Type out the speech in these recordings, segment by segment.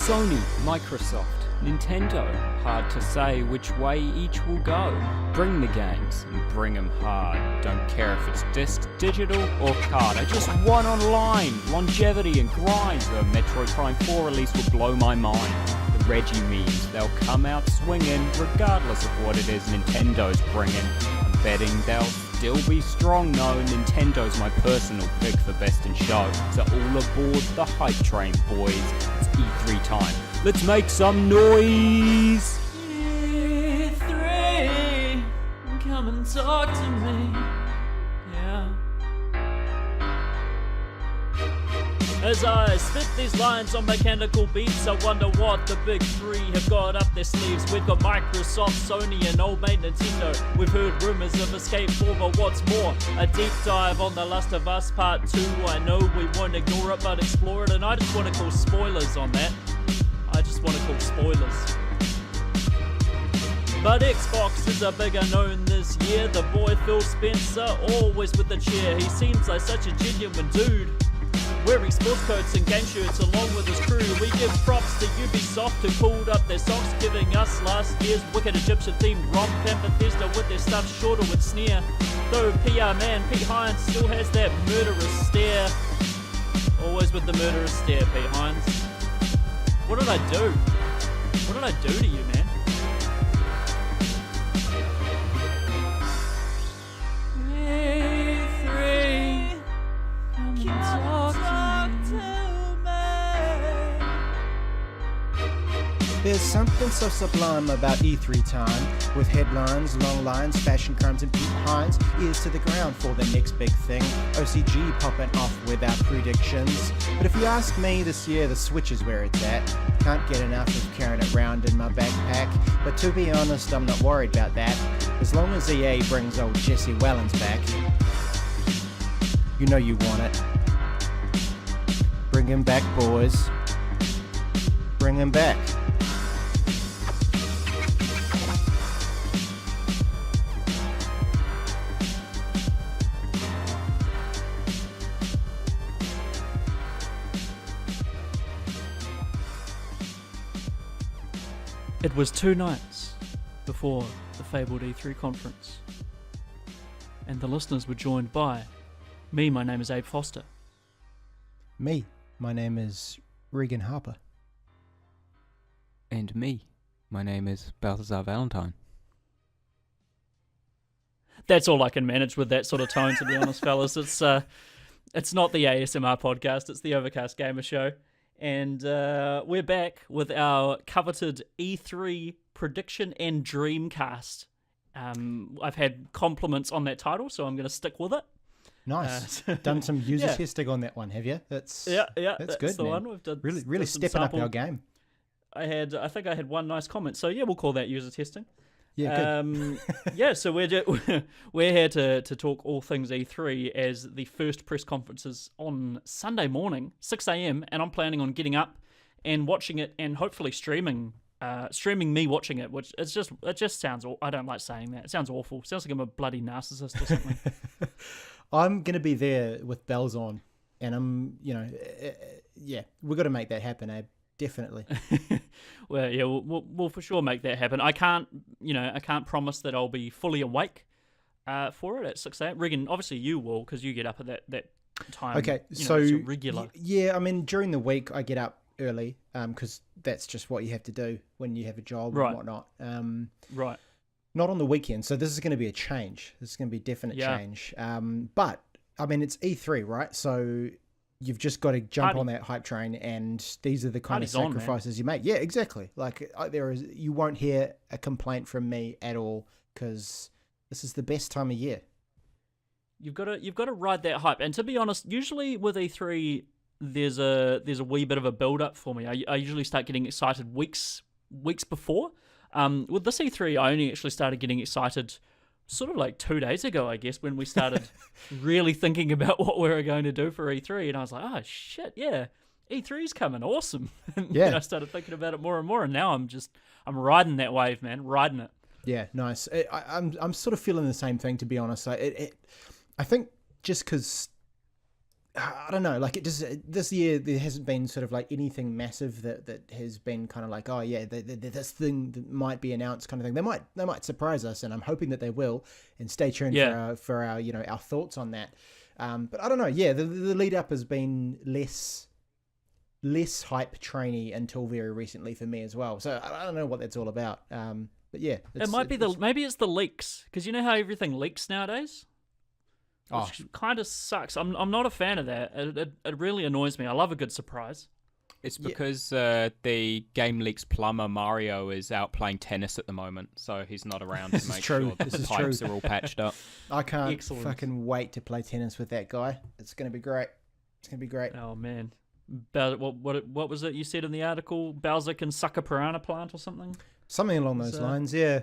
Sony, Microsoft, Nintendo, hard to say which way each will go. Bring the games and bring them hard. Don't care if it's disc, digital or card. I just want online, longevity and grind. The Metroid Prime 4 release will blow my mind. The Reggie memes, they'll come out swinging regardless of what it is Nintendo's bringing. I'm betting they'll still be strong, no. Nintendo's my personal pick for best in show. So all aboard the hype train, boys. It's E3 time. Let's make some noise! E3, come and talk to me. Yeah. As I spit these lines on mechanical beats, I wonder what the big three have got up their sleeves. We've got Microsoft, Sony, and old mate Nintendo. We've heard rumors of Escape 4, but what's more, a deep dive on The Last of Us Part 2. I know we won't ignore it, but explore it, and I just want to call spoilers on that. I just want to call spoilers. But Xbox is a big unknown this year. The boy Phil Spencer, always with the cheer. He seems like such a genuine dude, wearing sports coats and game shirts along with his crew. We give props to Ubisoft who pulled up their socks, giving us last year's wicked Egyptian themed romp, and Bethesda with their stuff shorter with sneer. Though PR man Pete Hines still has that murderous stare. Always with the murderous stare, Pete Hines. What did I do? What did I do to you, man? E3, come and talk to me. There's something so sublime about E3 time, with headlines, long lines, fashion crimes, and Pete Hines ears to the ground for the next big thing. OCG popping off with our predictions. But if you ask me, this year the Switch is where it's at. Can't get enough of carrying it round in my backpack. But to be honest, I'm not worried about that, as long as EA brings old Jesse Wellens back. You know you want it. Bring him back, boys. Bring him back. It was 2 nights before the fabled E3 conference, and the listeners were joined by me. My name is Abe Foster. Me, my name is Regan Harper. And me, my name is Balthazar Valentine. That's all I can manage with that sort of tone, to be honest, fellas. It's not the ASMR podcast, it's the Overcast Gamer Show. And we're back with our coveted E3 prediction and dreamcast. I've had compliments on that title, so I'm going to stick with it. Nice. Done some user testing on that one, have you? That's good. That's the man. one. We've done really stepping up our game. I think I had one nice comment, so yeah, we'll call that user testing. Yeah, good. Yeah, so we're here to talk all things E3, as the first press conference is on Sunday morning, 6 a.m, and I'm planning on getting up and watching it, and hopefully streaming me watching it, which it just sounds, I don't like saying that. It sounds awful. It sounds like I'm a bloody narcissist or something. I'm going to be there with bells on, and I'm, we've got to make that happen, Abe. Definitely. Well, yeah, we'll for sure make that happen. I can't promise that I'll be fully awake for it at 6 a.m. Regan, obviously you will, because you get up at that time. Okay, so it's regular. Yeah, I mean, during the week I get up early, because that's just what you have to do when you have a job and whatnot. Right. Not on the weekend, so this is going to be a change. This is going to be a definite change. But, I mean, it's E3, right? So you've just got to jump on that hype train, and these are the kind of sacrifices you make. Yeah, exactly. Like, you won't hear a complaint from me at all, because this is the best time of year. You've got to ride that hype. And to be honest, usually with E3, there's a wee bit of a build up for me. I usually start getting excited weeks before. With this E3, I only actually started getting excited sort of like 2 days ago, I guess, when we started really thinking about what we were going to do for E3, and I was like, oh shit, yeah, E3's coming, awesome. And then I started thinking about it more and more, and now I'm riding that wave, man, riding it. Yeah, nice. I'm sort of feeling the same thing, to be honest. I think just because I don't know, like it just this year there hasn't been sort of like anything massive that has been kind of like, oh yeah, this thing that might be announced kind of thing. They might surprise us, and I'm hoping that they will. And stay tuned for our our thoughts on that. But I don't know, yeah, the lead up has been less hype trainy until very recently for me as well. So I don't know what that's all about. But yeah, maybe it's the leaks, because you know how everything leaks nowadays. Which kind of sucks. I'm not a fan of that. It really annoys me. I love a good surprise. It's because the Game Leaks plumber Mario is out playing tennis at the moment, so he's not around to make sure that the pipes are all patched up. I can't fucking wait to play tennis with that guy. It's going to be great. Oh, man. What was it you said in the article? Bowser can suck a piranha plant or something? Something along those lines. Yeah.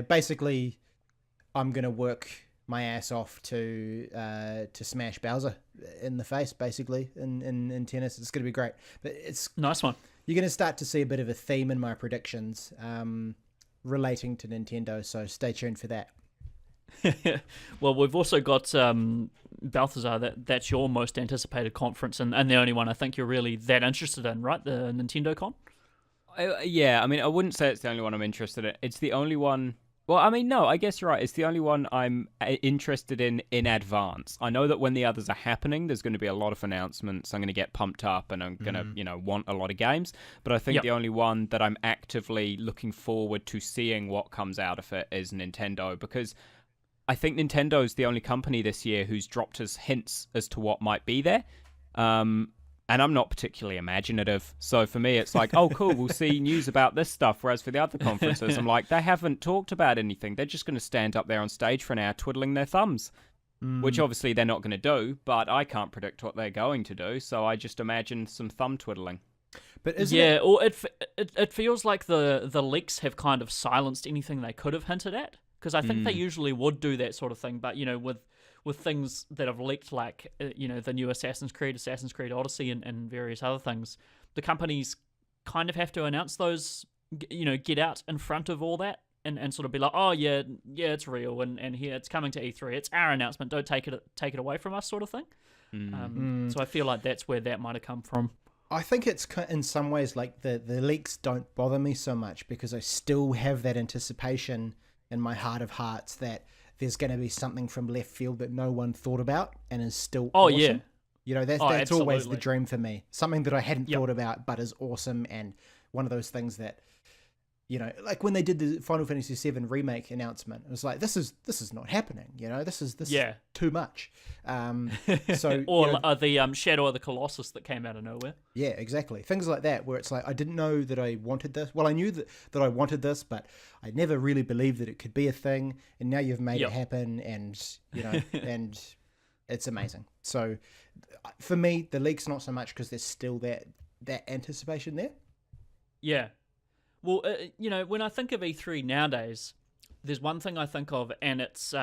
Basically, I'm gonna work my ass off to smash Bowser in the face, basically, in tennis. It's gonna be great. But it's nice one. You're gonna start to see a bit of a theme in my predictions relating to Nintendo, so stay tuned for that. Well, we've also got Balthazar. That's your most anticipated conference, and the only one I think you're really that interested in, right? The Nintendo Con. Yeah, I mean, I wouldn't say it's the only one I'm interested in. It's the only one. Well, I mean, no, I guess you're right. It's the only one I'm interested in advance. I know that when the others are happening, there's going to be a lot of announcements. I'm going to get pumped up and I'm going to, want a lot of games. But I think the only one that I'm actively looking forward to seeing what comes out of it is Nintendo, because I think Nintendo's the only company this year who's dropped us hints as to what might be there. And I'm not particularly imaginative. So for me, it's like, oh, cool, we'll see news about this stuff. Whereas for the other conferences, I'm like, they haven't talked about anything. They're just going to stand up there on stage for an hour twiddling their thumbs, which obviously they're not going to do. But I can't predict what they're going to do. So I just imagine some thumb twiddling. But or it feels like the leaks have kind of silenced anything they could have hinted at. Because I think they usually would do that sort of thing. But, with things that have leaked, like, the new Assassin's Creed Odyssey, and various other things, the companies kind of have to announce those, get out in front of all that and sort of be like, oh, yeah, it's real, and here, it's coming to E3. It's our announcement. Don't take it away from us, sort of thing. So I feel like that's where that might have come from. I think it's in some ways like the leaks don't bother me so much because I still have that anticipation in my heart of hearts that there's going to be something from left field that no one thought about and is still awesome. Yeah. That's always the dream for me. Something that I hadn't thought about but is awesome, and one of those things that, like when they did the Final Fantasy VII remake announcement, it was like, this is not happening. This is too much. So the Shadow of the Colossus that came out of nowhere. Yeah, exactly. Things like that where it's like, I didn't know that I wanted this. Well, I knew that I wanted this, but I never really believed that it could be a thing. And now you've made it happen, and and it's amazing. So for me, the leak's not so much because there's still that anticipation there. Yeah. Well, when I think of E3 nowadays, there's one thing I think of, and it's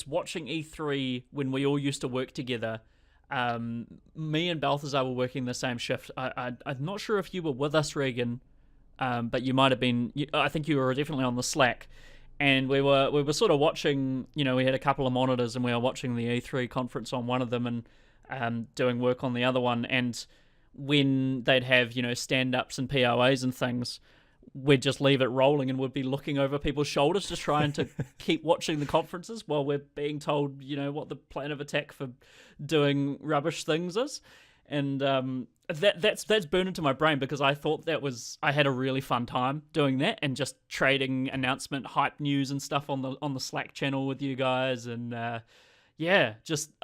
watching E3 when we all used to work together. Me and Balthazar were working the same shift. I'm not sure if you were with us, Regan, but you might have been. I think you were definitely on the Slack, and we were sort of watching. We had a couple of monitors, and we were watching the E3 conference on one of them, and doing work on the other one. And when they'd have stand-ups and POAs and things, we'd just leave it rolling and we'd be looking over people's shoulders just trying to keep watching the conferences while we're being told, what the plan of attack for doing rubbish things is. And that's burned into my brain because I thought I had a really fun time doing that and just trading announcement hype news and stuff on the Slack channel with you guys. And I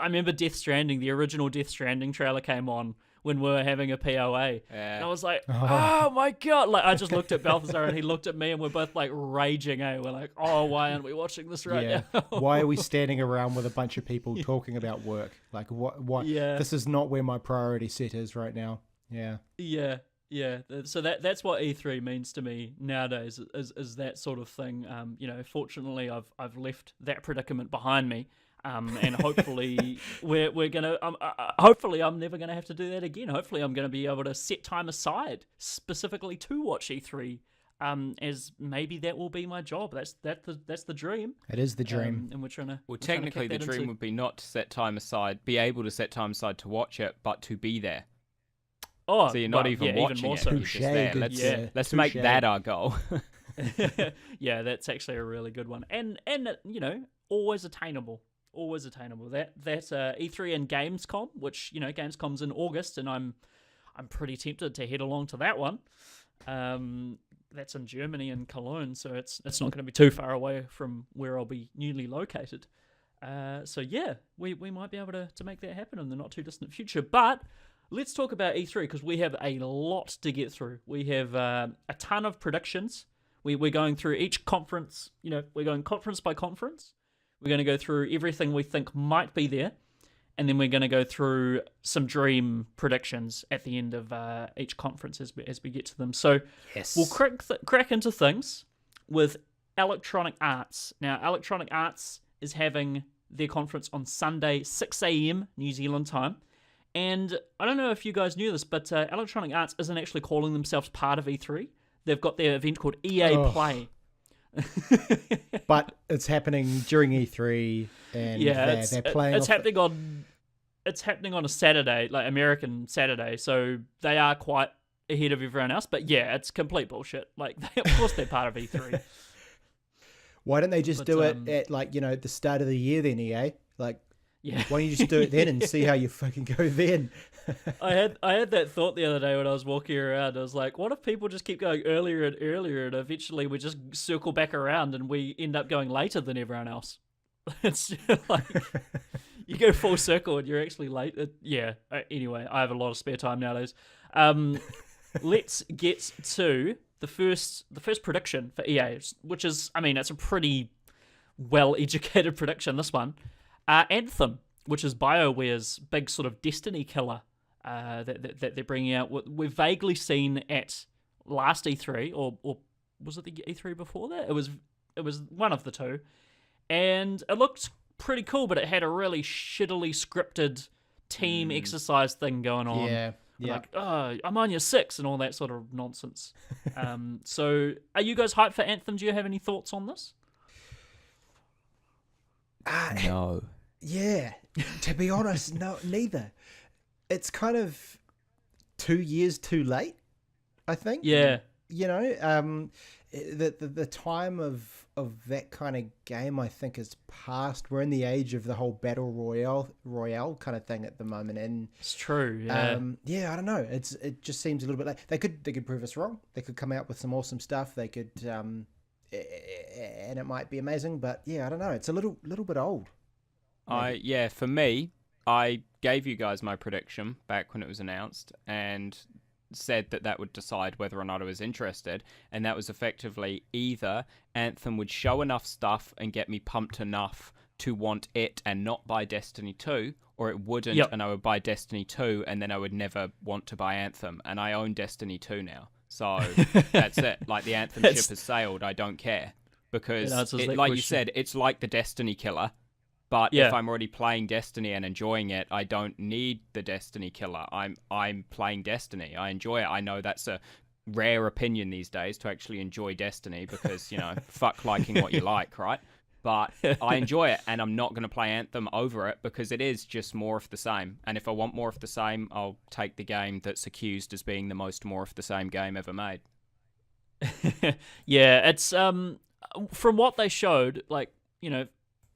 remember the original Death Stranding trailer came on when we were having a POA. And I was like, oh my God. Like, I just looked at Balthazar and he looked at me and we're both like raging, eh? We're like, oh, why aren't we watching this right now? Why are we standing around with a bunch of people talking about work? Like, what? Yeah. This is not where my priority set is right now. Yeah. Yeah. Yeah. So that's what E3 means to me nowadays is that sort of thing. Fortunately I've left that predicament behind me. And hopefully we're gonna. Hopefully, I'm never gonna have to do that again. Hopefully, I'm gonna be able to set time aside specifically to watch E3 as maybe that will be my job. That's the dream. It is the dream. And we're trying to. Well, technically, the dream would be not to set time aside, be able to set time aside to watch it, but to be there. Oh, so you're not even watching even more it. so. You're just there. Let's make that our goal. Yeah, that's actually a really good one, and always attainable. Always attainable. That E3 and Gamescom, which Gamescom's in August, and I'm pretty tempted to head along to that one. That's in Germany and Cologne, so it's not going to be too far away from where I'll be newly located. So yeah, we might be able to make that happen in the not too distant future. But let's talk about E3 because we have a lot to get through. We have a ton of predictions. We're going through each conference. We're going conference by conference. We're going to go through everything we think might be there, and then we're going to go through some dream predictions at the end of each conference as we get to them. So Yes. we'll crack into things with Electronic Arts. Now, Electronic Arts is having their conference on Sunday, 6 a.m. New Zealand time. And I don't know if you guys knew this, but Electronic Arts isn't actually calling themselves part of E3. They've got their event called EA Play. But it's happening during E3, and they're playing. It's happening on a Saturday, like American Saturday. So they are quite ahead of everyone else. But yeah, it's complete bullshit. Like, of course, they're part of E3. Why don't they just do it at the start of the year then, EA? Like, why don't you just do it then and see how you fucking go then? I had that thought the other day when I was walking around. I was like, what if people just keep going earlier and earlier, and eventually we just circle back around and we end up going later than everyone else? It's just like you go full circle and you're actually late. Anyway, I have a lot of spare time nowadays. Let's get to the first prediction for EA, which is, it's a pretty well-educated prediction, this one. Anthem, which is BioWare's big sort of Destiny killer that they're bringing out. We've vaguely seen at last E3, or was it the E3 before that? It was one of the two, and it looked pretty cool, but it had a really shittily scripted team exercise thing going on. Yeah. Like, oh, I'm on your 6 and all that sort of nonsense. So are you guys hyped for Anthem? Do you have any thoughts on this? No. Yeah, to be honest, no, neither. It's kind of 2 years too late, I think. Yeah. The time of that kind of game, I think, is past. We're in the age of the whole battle royale kind of thing at the moment, and it's true. Yeah. I don't know. It just seems a little bit late. They could prove us wrong. They could come out with some awesome stuff. They could, and it might be amazing. But yeah, I don't know. It's a little bit old. For me, I gave you guys my prediction back when it was announced and said that would decide whether or not I was interested, and that was effectively either Anthem would show enough stuff and get me pumped enough to want it and not buy Destiny 2, or it wouldn't and I would buy Destiny 2 and then I would never want to buy Anthem, and I own Destiny 2 now. So that's it. Like, the Anthem ship has sailed. I don't care. Because, you said, it's like the Destiny killer. But if I'm already playing Destiny and enjoying it, I don't need the Destiny killer. I'm playing Destiny. I enjoy it. I know that's a rare opinion these days to actually enjoy Destiny because, fuck liking what you like, right? But I enjoy it, and I'm not going to play Anthem over it because it is just more of the same. And if I want more of the same, I'll take the game that's accused as being the most more of the same game ever made. Yeah, it's from what they showed,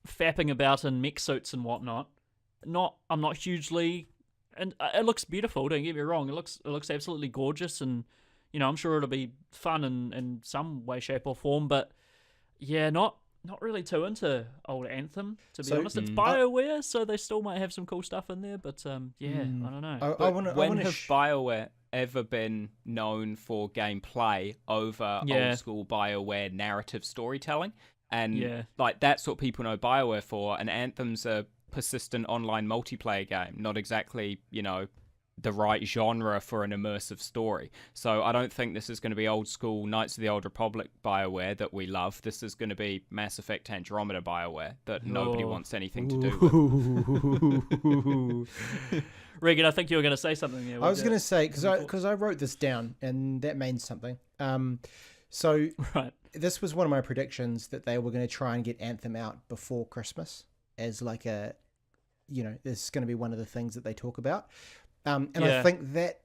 fapping about in mech suits and whatnot. I'm not hugely, and it looks beautiful. Don't get me wrong. It looks absolutely gorgeous, and I'm sure it'll be fun in some way, shape, or form. But yeah, not really too into old Anthem, to be honest. It's BioWare, so they still might have some cool stuff in there. But I don't know. When have BioWare ever been known for gameplay over old school BioWare narrative storytelling? And that's what people know BioWare for, and Anthem's a persistent online multiplayer game, not exactly, the right genre for an immersive story. So I don't think this is going to be old school Knights of the Old Republic BioWare that we love. This is going to be Mass Effect Andromeda BioWare that nobody wants anything to do with. Regan, I think you were going to say something there. I was going to say, because I wrote this down, and that means something. So Right. this was one of my predictions, that they were going to try and get Anthem out before Christmas as like a, this is going to be one of the things that they talk about. And I think that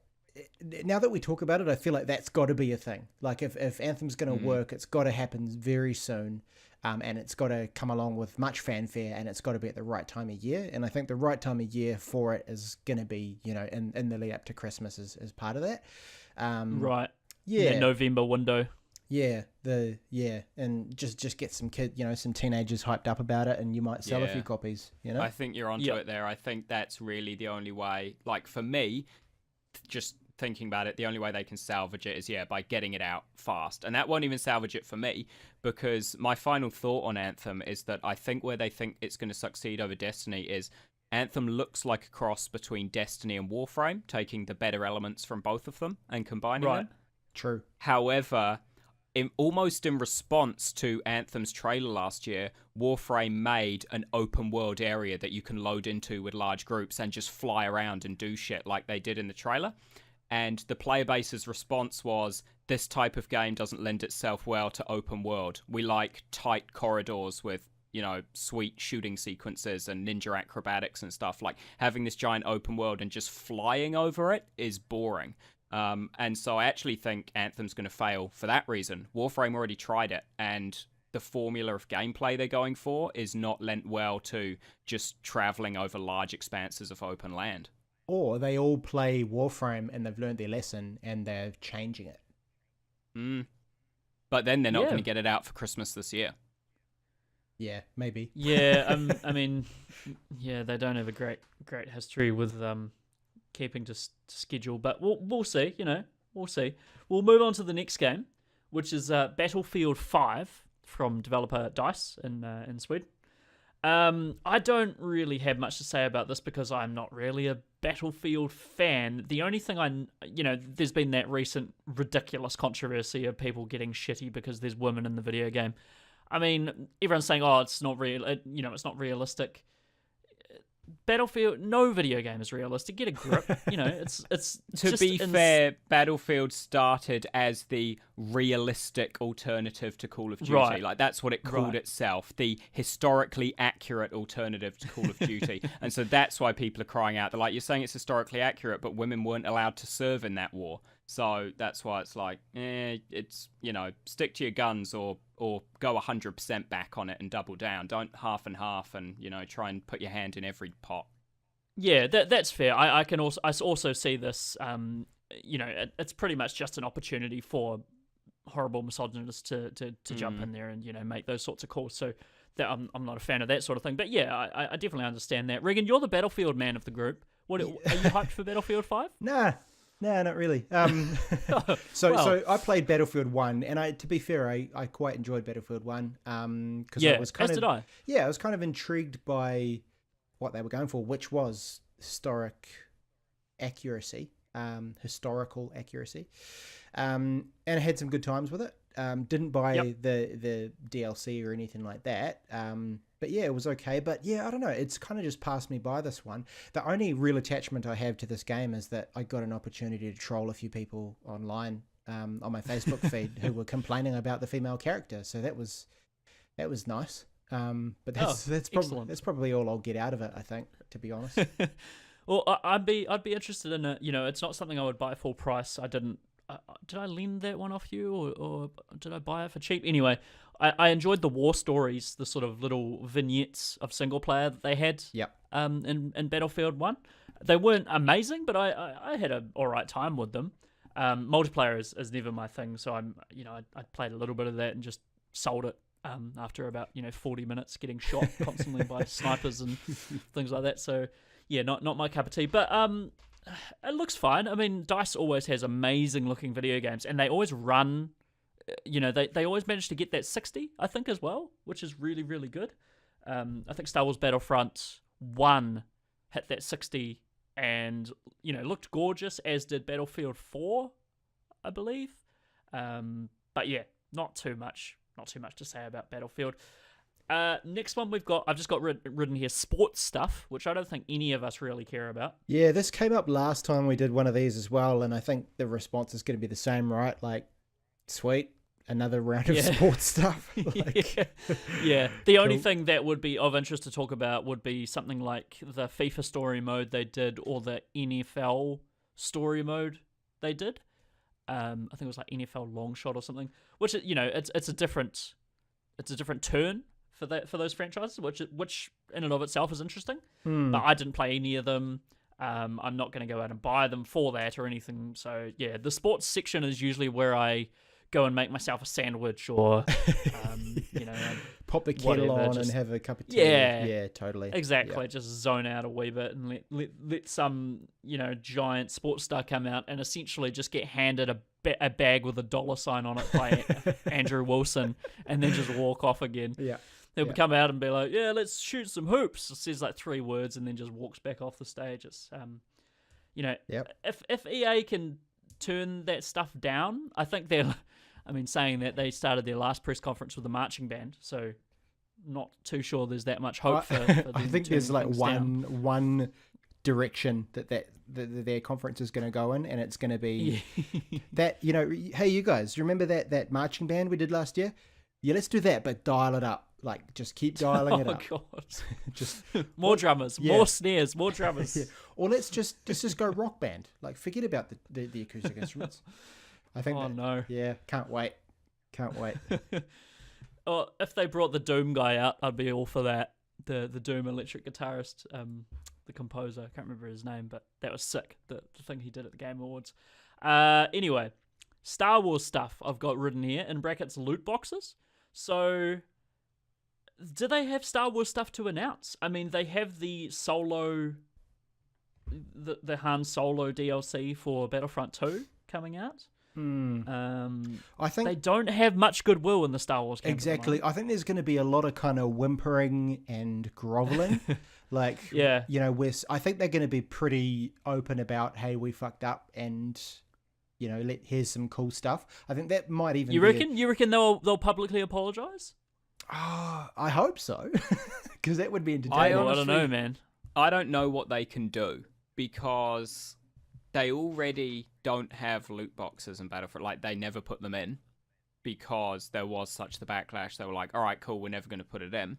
now that we talk about it, I feel like that's got to be a thing. Like if Anthem's going to work, it's got to happen very soon. And it's got to come along with much fanfare, and it's got to be at the right time of year. And I think the right time of year for it is going to be, in the lead up to Christmas is part of that. Right. Yeah. The November window. Yeah. And just get some some teenagers hyped up about it, and you might sell a few copies, I think you're onto it there. I think that's really the only way, like for me, just thinking about it, the only way they can salvage it is by getting it out fast. And that won't even salvage it for me, because my final thought on Anthem is that I think where they think it's going to succeed over Destiny is Anthem looks like a cross between Destiny and Warframe, taking the better elements from both of them and combining them. True. However, almost in response to Anthem's trailer last year, Warframe made an open world area that you can load into with large groups and just fly around and do shit like they did in the trailer. And the player base's response was, this type of game doesn't lend itself well to open world. We like tight corridors with, sweet shooting sequences and ninja acrobatics and stuff. Like, having this giant open world and just flying over it is boring. And so I actually think Anthem's going to fail for that reason. Warframe already tried it, and the formula of gameplay they're going for is not lent well to just traveling over large expanses of open land. Or they all play Warframe and they've learned their lesson and they're changing it. But then they're not going to get it out for Christmas this year. Yeah, maybe. Yeah, I mean, they don't have a great history with keeping to schedule, but we'll see. We'll see. We'll move on to the next game, which is Battlefield 5 from developer DICE in Sweden. I don't really have much to say about this because I'm not really a Battlefield fan. The only thing there's been that recent ridiculous controversy of people getting shitty because there's women in the video game. I mean, everyone's saying, "Oh, it's not real. It's not realistic." Battlefield, no video game is realistic. Get a grip. It's to be fair, Battlefield started as the realistic alternative to Call of Duty. Right. Like, that's what it called itself, the historically accurate alternative to Call of Duty. And so that's why people are crying out. They're like, you're saying it's historically accurate, but women weren't allowed to serve in that war. So that's why it's like, it's, stick to your guns or go 100% back on it and double down. Don't half and half and, try and put your hand in every pot. Yeah, that's fair. I also see this, it's pretty much just an opportunity for horrible misogynists to jump in there and, make those sorts of calls. So that I'm not a fan of that sort of thing. But yeah, I definitely understand that. Regan, you're the Battlefield man of the group. Are you hyped for Battlefield 5? No, not really. So I played Battlefield 1, and to be fair, I quite enjoyed Battlefield 1. Because I was did I. Yeah, I was kind of intrigued by what they were going for, which was historical accuracy. And I had some good times with it. Didn't buy the DLC or anything like that. But yeah, it was okay. But yeah, I don't know. It's kind of just passed me by, this one. The only real attachment I have to this game is that I got an opportunity to troll a few people online on my Facebook feed who were complaining about the female character. So that was nice. But that's probably all I'll get out of it, I think, to be honest. Well, I'd be interested in it. It's not something I would buy full price. I didn't. Did I lend that one off you, or did I buy it for cheap? Anyway, I enjoyed the war stories, the sort of little vignettes of single player that they had. Yep. In Battlefield 1, they weren't amazing, but I had an all right time with them. Multiplayer is never my thing, so I played a little bit of that and just sold it after about 40 minutes, getting shot constantly by snipers and things like that. So yeah, not my cup of tea, but it looks fine. I mean, DICE always has amazing looking video games, and they always run, they always manage to get that 60, I think, as well, which is really, really good. I think Star Wars Battlefront 1 hit that 60 and, looked gorgeous, as did Battlefield 4, I believe. But yeah, not too much to say about Battlefield. Next one I've just got written here, sports stuff, which I don't think any of us really care about. Yeah, this came up last time we did one of these as well, and I think the response is going to be the same, right? Like, sweet, another round of sports stuff. Yeah. The only thing that would be of interest to talk about would be something like the FIFA story mode they did, or the NFL story mode they did. I think it was like NFL long shot or something, which, you know, it's a different turn for those franchises, which in and of itself is interesting. But I didn't play any of them. I'm not going to go out and buy them for that or anything. So yeah, the sports section is usually where I go and make myself a sandwich, or you know, pop the kettle on and have a cup of tea. Yeah, totally. Exactly. Just zone out a wee bit and let some, you know, giant sports star come out and essentially just get handed a bag with a dollar sign on it by Andrew Wilson, and then just walk off again. Yeah. He'll come out and be like, "Yeah, let's shoot some hoops." It says like 3 words and then just walks back off the stage. It's you know, if EA can turn that stuff down, I think they're. I mean, saying that they started their last press conference with a marching band, so not too sure there's that much hope for them. I think there's like one direction that their conference is going to go in, and it's going to be that, you know, hey, you guys, remember that marching band we did last year? Yeah, let's do that, but dial it up. Like, just keep dialing it up. Oh, God. Just more drummers, more snares, more drummers. Or let's just go rock band. Like, forget about the acoustic instruments. I think. Oh, no. Yeah, can't wait. Or if they brought the Doom guy out, I'd be all for that. The Doom electric guitarist, the composer, I can't remember his name, but that was sick. The thing he did at the Game Awards. Anyway, Star Wars stuff I've got written here in brackets, loot boxes. So, do they have Star Wars stuff to announce? I mean, they have the Han Solo DLC for Battlefront 2 coming out. I think they don't have much goodwill in the Star Wars camp. Exactly. I think there's going to be a lot of kind of whimpering and groveling. Like, you know, I think they're going to be pretty open about, hey, we fucked up, and, you know, here's some cool stuff. I think that might even. You reckon they'll publicly apologize? I hope so, because that would be entertaining. I don't know, man. I don't know what they can do, because they already don't have loot boxes in Battlefront. Like, they never put them in because there was such the backlash. They were like, all right, cool, we're never going to put it in.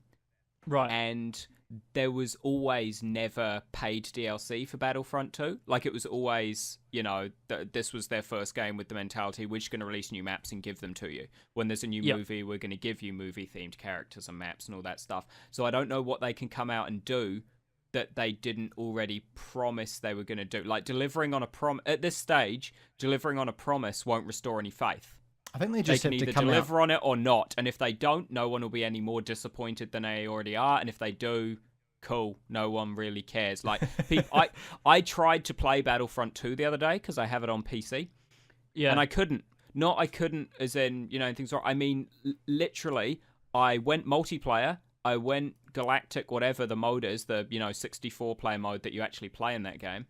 Right. And there was always never paid DLC for Battlefront 2. Like, it was always, you know, this was their first game with the mentality, we're just going to release new maps and give them to you. When there's a new movie, we're going to give you movie-themed characters and maps and all that stuff. So I don't know what they can come out and do that they didn't already promise they were going to do. Like, delivering on a at this stage, delivering on a promise won't restore any faith. I think they just can have either to come deliver out on it or not. And if they don't, no one will be any more disappointed than they already are. And if they do, cool, no one really cares. Like, I tried to play Battlefront 2 the other day because I have it on PC. Yeah. And I couldn't. Not I couldn't as in, you know, things are. I mean, literally, I went multiplayer. I went Galactic, whatever the mode is, the, you know, 64-player mode that you actually play in that game.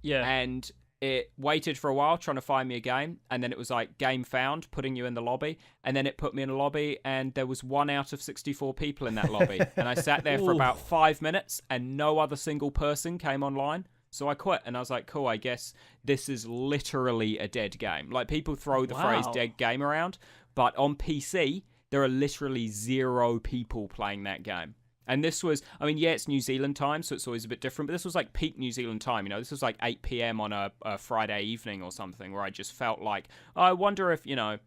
Yeah. And it waited for a while trying to find me a game, and then it was like, game found, putting you in the lobby, and then it put me in a lobby, and there was 1 out of 64 people in that lobby. And I sat there for about 5 minutes, and no other single person came online. So I quit, and I was like, cool, I guess this is literally a dead game. Like, people throw the phrase dead game around, but on PC, there are literally 0 people playing that game. And this was, I mean, yeah, it's New Zealand time, so it's always a bit different, but this was like peak New Zealand time, you know, this was like 8 p.m. on a Friday evening or something, where I just felt like, I wonder if, you know,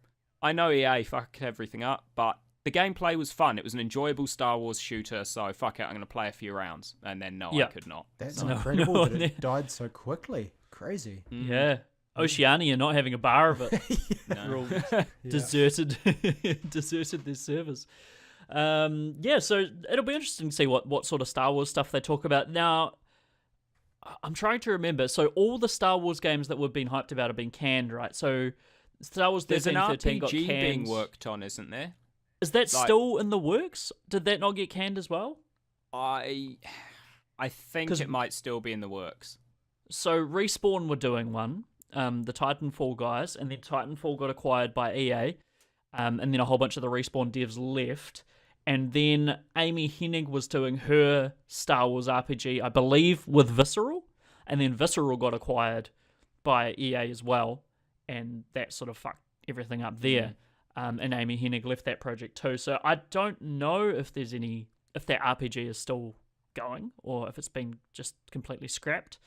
I know EA fucked everything up, but the gameplay was fun. It was an enjoyable Star Wars shooter, so fuck it, I'm going to play a few rounds. And then, I could not. That's incredible that it died so quickly. Crazy. Yeah. Oceania not having a bar of it. Deserted their servers. So it'll be interesting to see what sort of Star Wars stuff they talk about. Now, I'm trying to remember. So all the Star Wars games that we've been hyped about have been canned, right? So Star Wars 13, 13 got canned. There's an RPG being worked on, isn't there? Is that still in the works? Did that not get canned as well? I think it might still be in the works. So Respawn were doing one, the Titanfall guys, and then Titanfall got acquired by EA, and then a whole bunch of the Respawn devs left. And then Amy Hennig was doing her Star Wars RPG, I believe, with Visceral. And then Visceral got acquired by EA as well. And that sort of fucked everything up there. and Amy Hennig left that project too. So I don't know if that RPG is still going or if it's been just completely scrapped.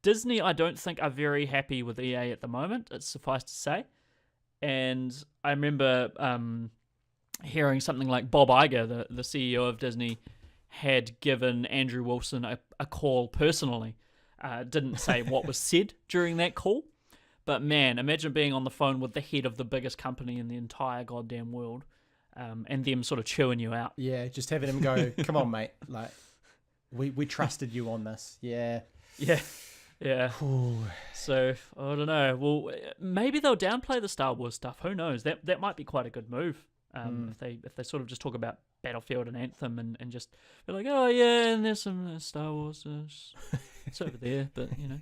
Disney, I don't think, are very happy with EA at the moment, it's suffice to say. And I remember hearing something like Bob Iger, the CEO of Disney, had given Andrew Wilson a call personally. Didn't say what was said during that call. But man, imagine being on the phone with the head of the biggest company in the entire goddamn world, and them sort of chewing you out. Yeah, just having him go, come on, mate. Like, we trusted you on this. Yeah. Yeah. Yeah. So, I don't know. Well, maybe they'll downplay the Star Wars stuff. Who knows? That might be quite a good move. If they sort of just talk about Battlefield and Anthem and just be like, oh yeah, and there's some Star Wars. It's over there, but you know.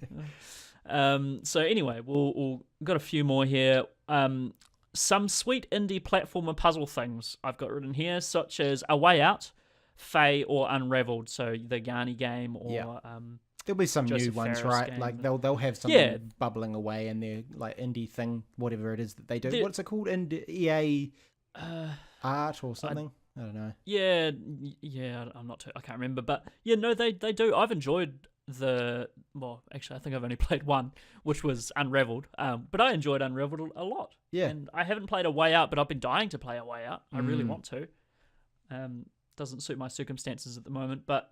So anyway, we'll got a few more here. Some sweet indie platformer puzzle things I've got written here, such as A Way Out, Fae, or Unraveled. So the Garni game, or there'll be some Joseph new ones, Fares right? game. Like they'll have something bubbling away in their like indie thing, whatever it is that they do. What's it called? EA art or something? I don't know. Yeah. I can't remember, but yeah, no, they do. I've enjoyed actually, I think I've only played one, which was Unraveled. But I enjoyed Unraveled a lot. Yeah. And I haven't played A Way Out, but I've been dying to play A Way Out. I really want to. Doesn't suit my circumstances at the moment, but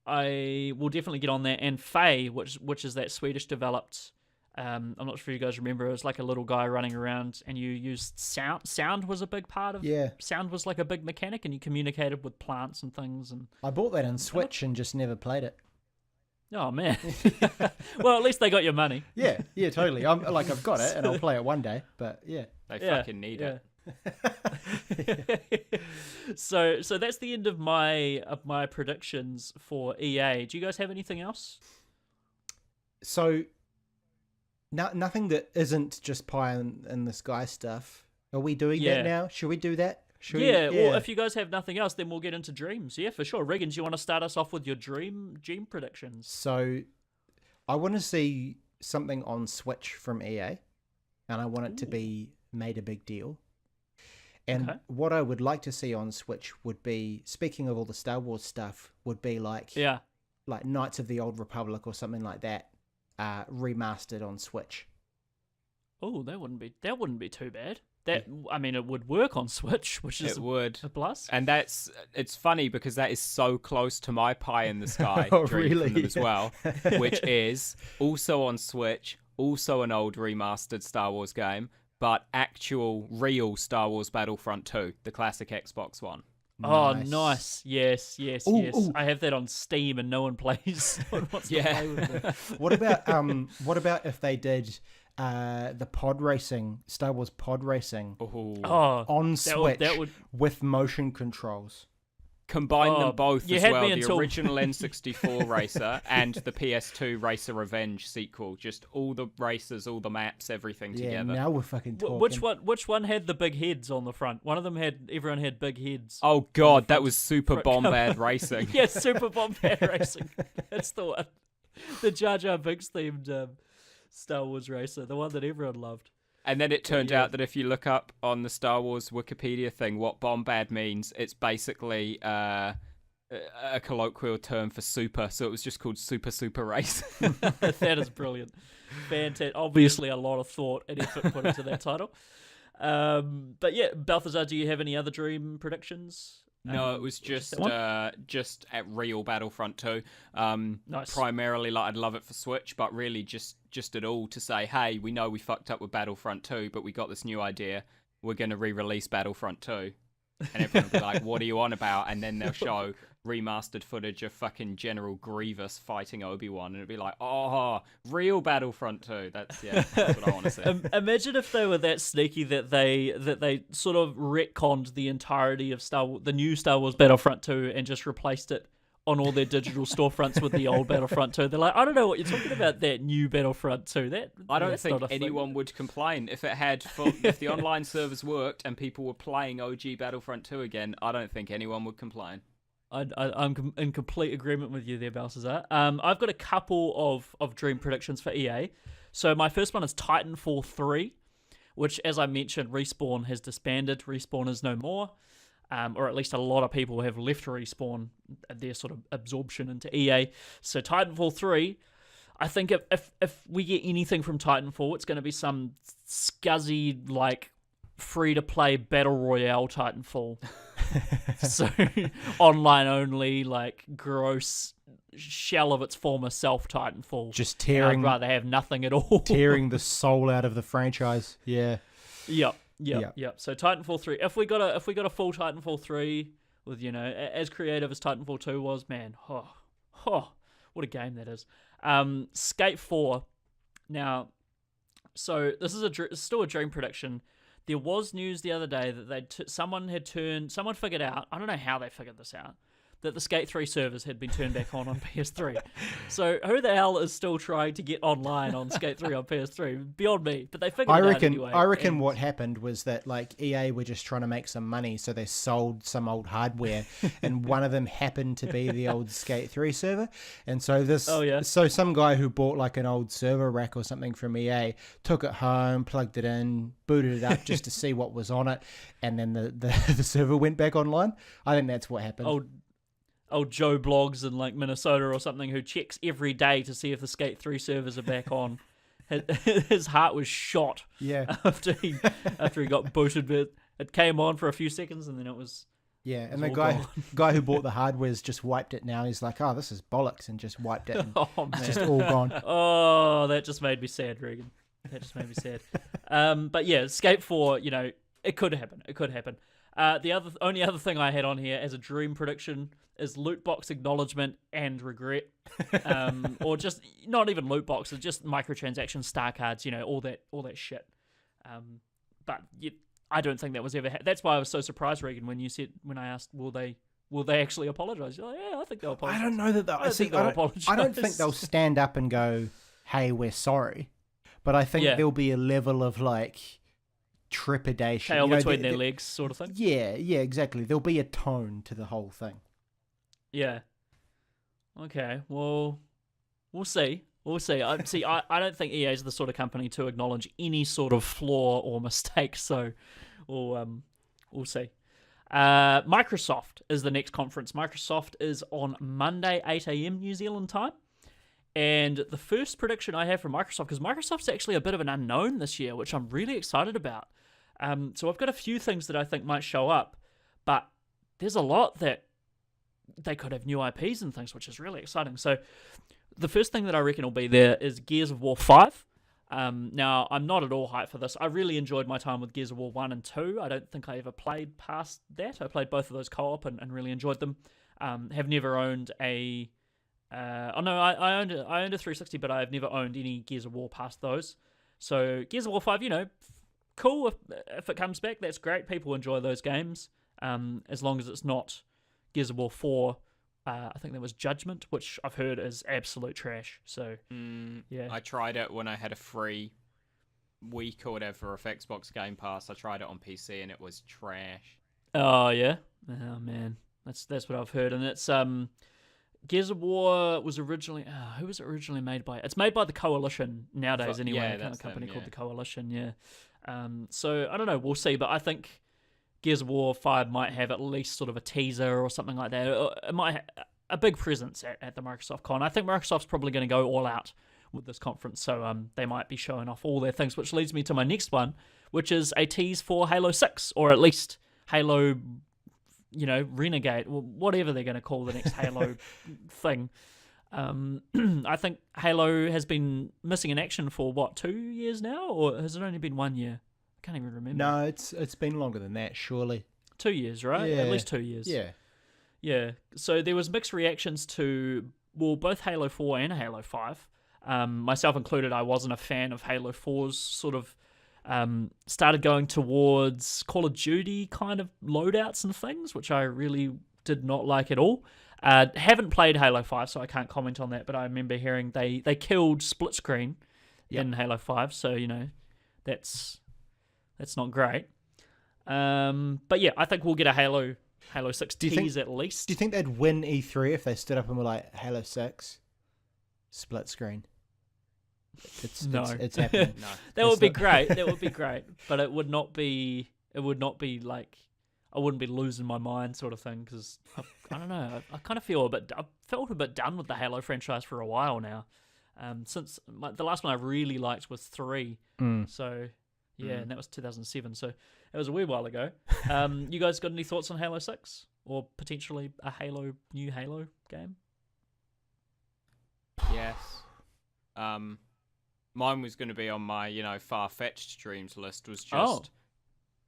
I will definitely get on there. And Fae, which is that Swedish developed. I'm not sure if you guys remember. It was like a little guy running around, and you used sound. Sound was a big part of. Yeah. Sound was like a big mechanic, and you communicated with plants and things. And I bought that on Switch and just never played it. Oh man. Well, at least they got your money. Yeah, totally. I've got it, and I'll play it one day. But yeah, they fucking need it. So that's the end of my predictions for EA. Do you guys have anything else? So, nothing that isn't just pie in the sky stuff. Are we doing that now? Should we do that? Well, if you guys have nothing else, then we'll get into dreams. Yeah, for sure. Regan, do you want to start us off with your dream predictions? So, I want to see something on Switch from EA, and I want it to be made a big deal. And what I would like to see on Switch would be, speaking of all the Star Wars stuff, would be like Knights of the Old Republic or something like that, remastered on Switch. Oh, that wouldn't be too bad. I mean, it would work on Switch, which is a plus. And it's funny because that is so close to my pie in the sky dream from them as well, which is also on Switch, also an old remastered Star Wars game, but actual real Star Wars Battlefront 2, the classic Xbox one. Oh, nice. Yes. Ooh. I have that on Steam and no one plays. No one wants to play with it. What about if they did the pod racing, Star Wars pod racing on Switch with motion controls? Combine them both as well, the original N64 racer and the PS2 Racer Revenge sequel. Just all the racers, all the maps, everything together. Now we're fucking talking. Which one had the big heads on the front? Everyone had big heads. Oh god, that was Super Bombad Racing. Yeah, Super Bombad Racing. That's the one. The Jar Jar Binks themed Star Wars racer, the one that everyone loved. And then it turned out that if you look up on the Star Wars Wikipedia thing what Bombad means, it's basically a colloquial term for super, so it was just called Super Race. That is brilliant. Fantastic. Obviously a lot of thought and effort put into that title. But yeah, Balthazar, do you have any other dream predictions? No, it was just at real Battlefront 2. Nice. Primarily, I'd love it for Switch, but really just at all to say, hey, we know we fucked up with Battlefront 2, but we got this new idea. We're going to re-release Battlefront 2. And everyone will be like, what are you on about? And then they'll show remastered footage of fucking General Grievous fighting Obi-Wan, and it'll be like, oh, real Battlefront 2. That's what I want to see. Imagine if they were that sneaky that they sort of retconned the entirety of the new Star Wars Battlefront 2 and just replaced it on all their digital storefronts with the old Battlefront 2. They're like, I don't know what you're talking about, that new Battlefront 2. I don't think anyone would complain. If the online servers worked and people were playing OG Battlefront 2 again, I don't think anyone would complain. I'm in complete agreement with you there, Balthazar. I've got a couple of dream predictions for EA. So my first one is Titanfall 3, which, as I mentioned, Respawn has disbanded. Respawn is no more, or at least a lot of people have left Respawn, their sort of absorption into EA. So Titanfall 3, I think if we get anything from Titanfall, it's going to be some scuzzy, like, free-to-play battle royale Titanfall. So online only, like, gross shell of its former self Titanfall. Just tearing. I'd rather have nothing at all. Tearing the soul out of the franchise. Yeah. Yep. So Titanfall 3. If we got a full Titanfall 3 with, you know, as creative as Titanfall 2 was, man, what a game that is. Skate 4. Now, so this is still a dream prediction. There was news the other day that someone figured out, I don't know how they figured this out, that the Skate 3 servers had been turned back on PS3. So who the hell is still trying to get online on Skate 3 on PS3? Beyond me. But they figured it out anyway. I reckon what happened was that, like, EA were just trying to make some money, so they sold some old hardware, and one of them happened to be the old Skate 3 server. And so so some guy who bought, like, an old server rack or something from EA took it home, plugged it in, booted it up just to see what was on it, and then the server went back online. I think that's what happened. Old Joe Blogs in, like, Minnesota or something, who checks every day to see if the Skate 3 servers are back on. His heart was shot. Yeah. After he got booted, but it came on for a few seconds and then it was. Yeah, and the guy who bought the hardware's just wiped it now. He's like, oh, this is bollocks, and just wiped it. And it's just all gone. Oh, that just made me sad, Regan. That just made me sad. But yeah, Skate 4, you know, it could happen. The only other thing I had on here as a dream prediction is loot box acknowledgement and regret, or just not even loot boxes, just microtransactions, star cards, you know, all that shit. But I don't think that was ever. That's why I was so surprised, Regan, when I asked, will they actually apologize? You're like, yeah, I think they'll apologize. I don't know that I don't think they'll stand up and go, "Hey, we're sorry," but I think there'll be a level of, like, trepidation, tail between their legs, sort of thing. Yeah, exactly. There'll be a tone to the whole thing. Yeah. Okay. Well, we'll see. I don't think EA is the sort of company to acknowledge any sort of flaw or mistake. So, we'll see. Microsoft is the next conference. Microsoft is on Monday, 8 a.m. New Zealand time. And the first prediction I have for Microsoft, because Microsoft's actually a bit of an unknown this year, which I'm really excited about. So I've got a few things that I think might show up, but there's a lot that they could have new IPs and things, which is really exciting. So the first thing that I reckon will be there is Gears of War 5. Now, I'm not at all hyped for this. I really enjoyed my time with Gears of War 1 and 2. I don't think I ever played past that. I played both of those co-op and really enjoyed them. Have never owned a... I owned a 360, but I've never owned any Gears of War past those. So Gears of War 5, you know, cool. If it comes back, that's great. People enjoy those games. As long as it's not Gears of War 4, I think there was Judgment, which I've heard is absolute trash. So, yeah. I tried it when I had a free week or whatever of Xbox Game Pass. I tried it on PC and it was trash. Oh, yeah? Oh, man. That's what I've heard. And it's... Gears of War was originally... who was it originally made by? It's made by the Coalition nowadays, anyway. Yeah, a that's company them, called the Coalition, yeah. So, I don't know, we'll see, but I think Gears of War 5 might have at least sort of a teaser or something like that. It might have a big presence at the Microsoft Con. I think Microsoft's probably going to go all out with this conference, so they might be showing off all their things, which leads me to my next one, which is a tease for Halo 6, or at least Halo... you know, Renegade, whatever they're going to call the next Halo thing. I think Halo has been missing in action for, 2 years now? Or has it only been 1 year? I can't even remember. No, it's been longer than that, surely. 2 years, right? Yeah. At least 2 years. Yeah. Yeah. So there was mixed reactions to, both Halo 4 and Halo 5. Myself included, I wasn't a fan of Halo 4's sort of started going towards Call of Duty kind of loadouts and things, which I really did not like at all. Haven't played Halo 5, so I can't comment on that, but I remember hearing they killed split screen in Halo 5, so, you know, that's not great. But yeah, I think we'll get a Halo 6 tease at least. Do you think they'd win E3 if they stood up and were like, Halo 6, split screen? It's No. it's happening. No. That would It's be not- great. That would be great. But it would not be. It would not be like I wouldn't be losing my mind sort of thing because I don't know. I kind of feel I've felt a bit done with the Halo franchise for a while now. Since the last one I really liked was 3. So yeah, and that was 2007. So it was a wee while ago. You guys got any thoughts on Halo 6 or potentially a new Halo game? Yes. Mine was going to be on my, far-fetched dreams list. Was just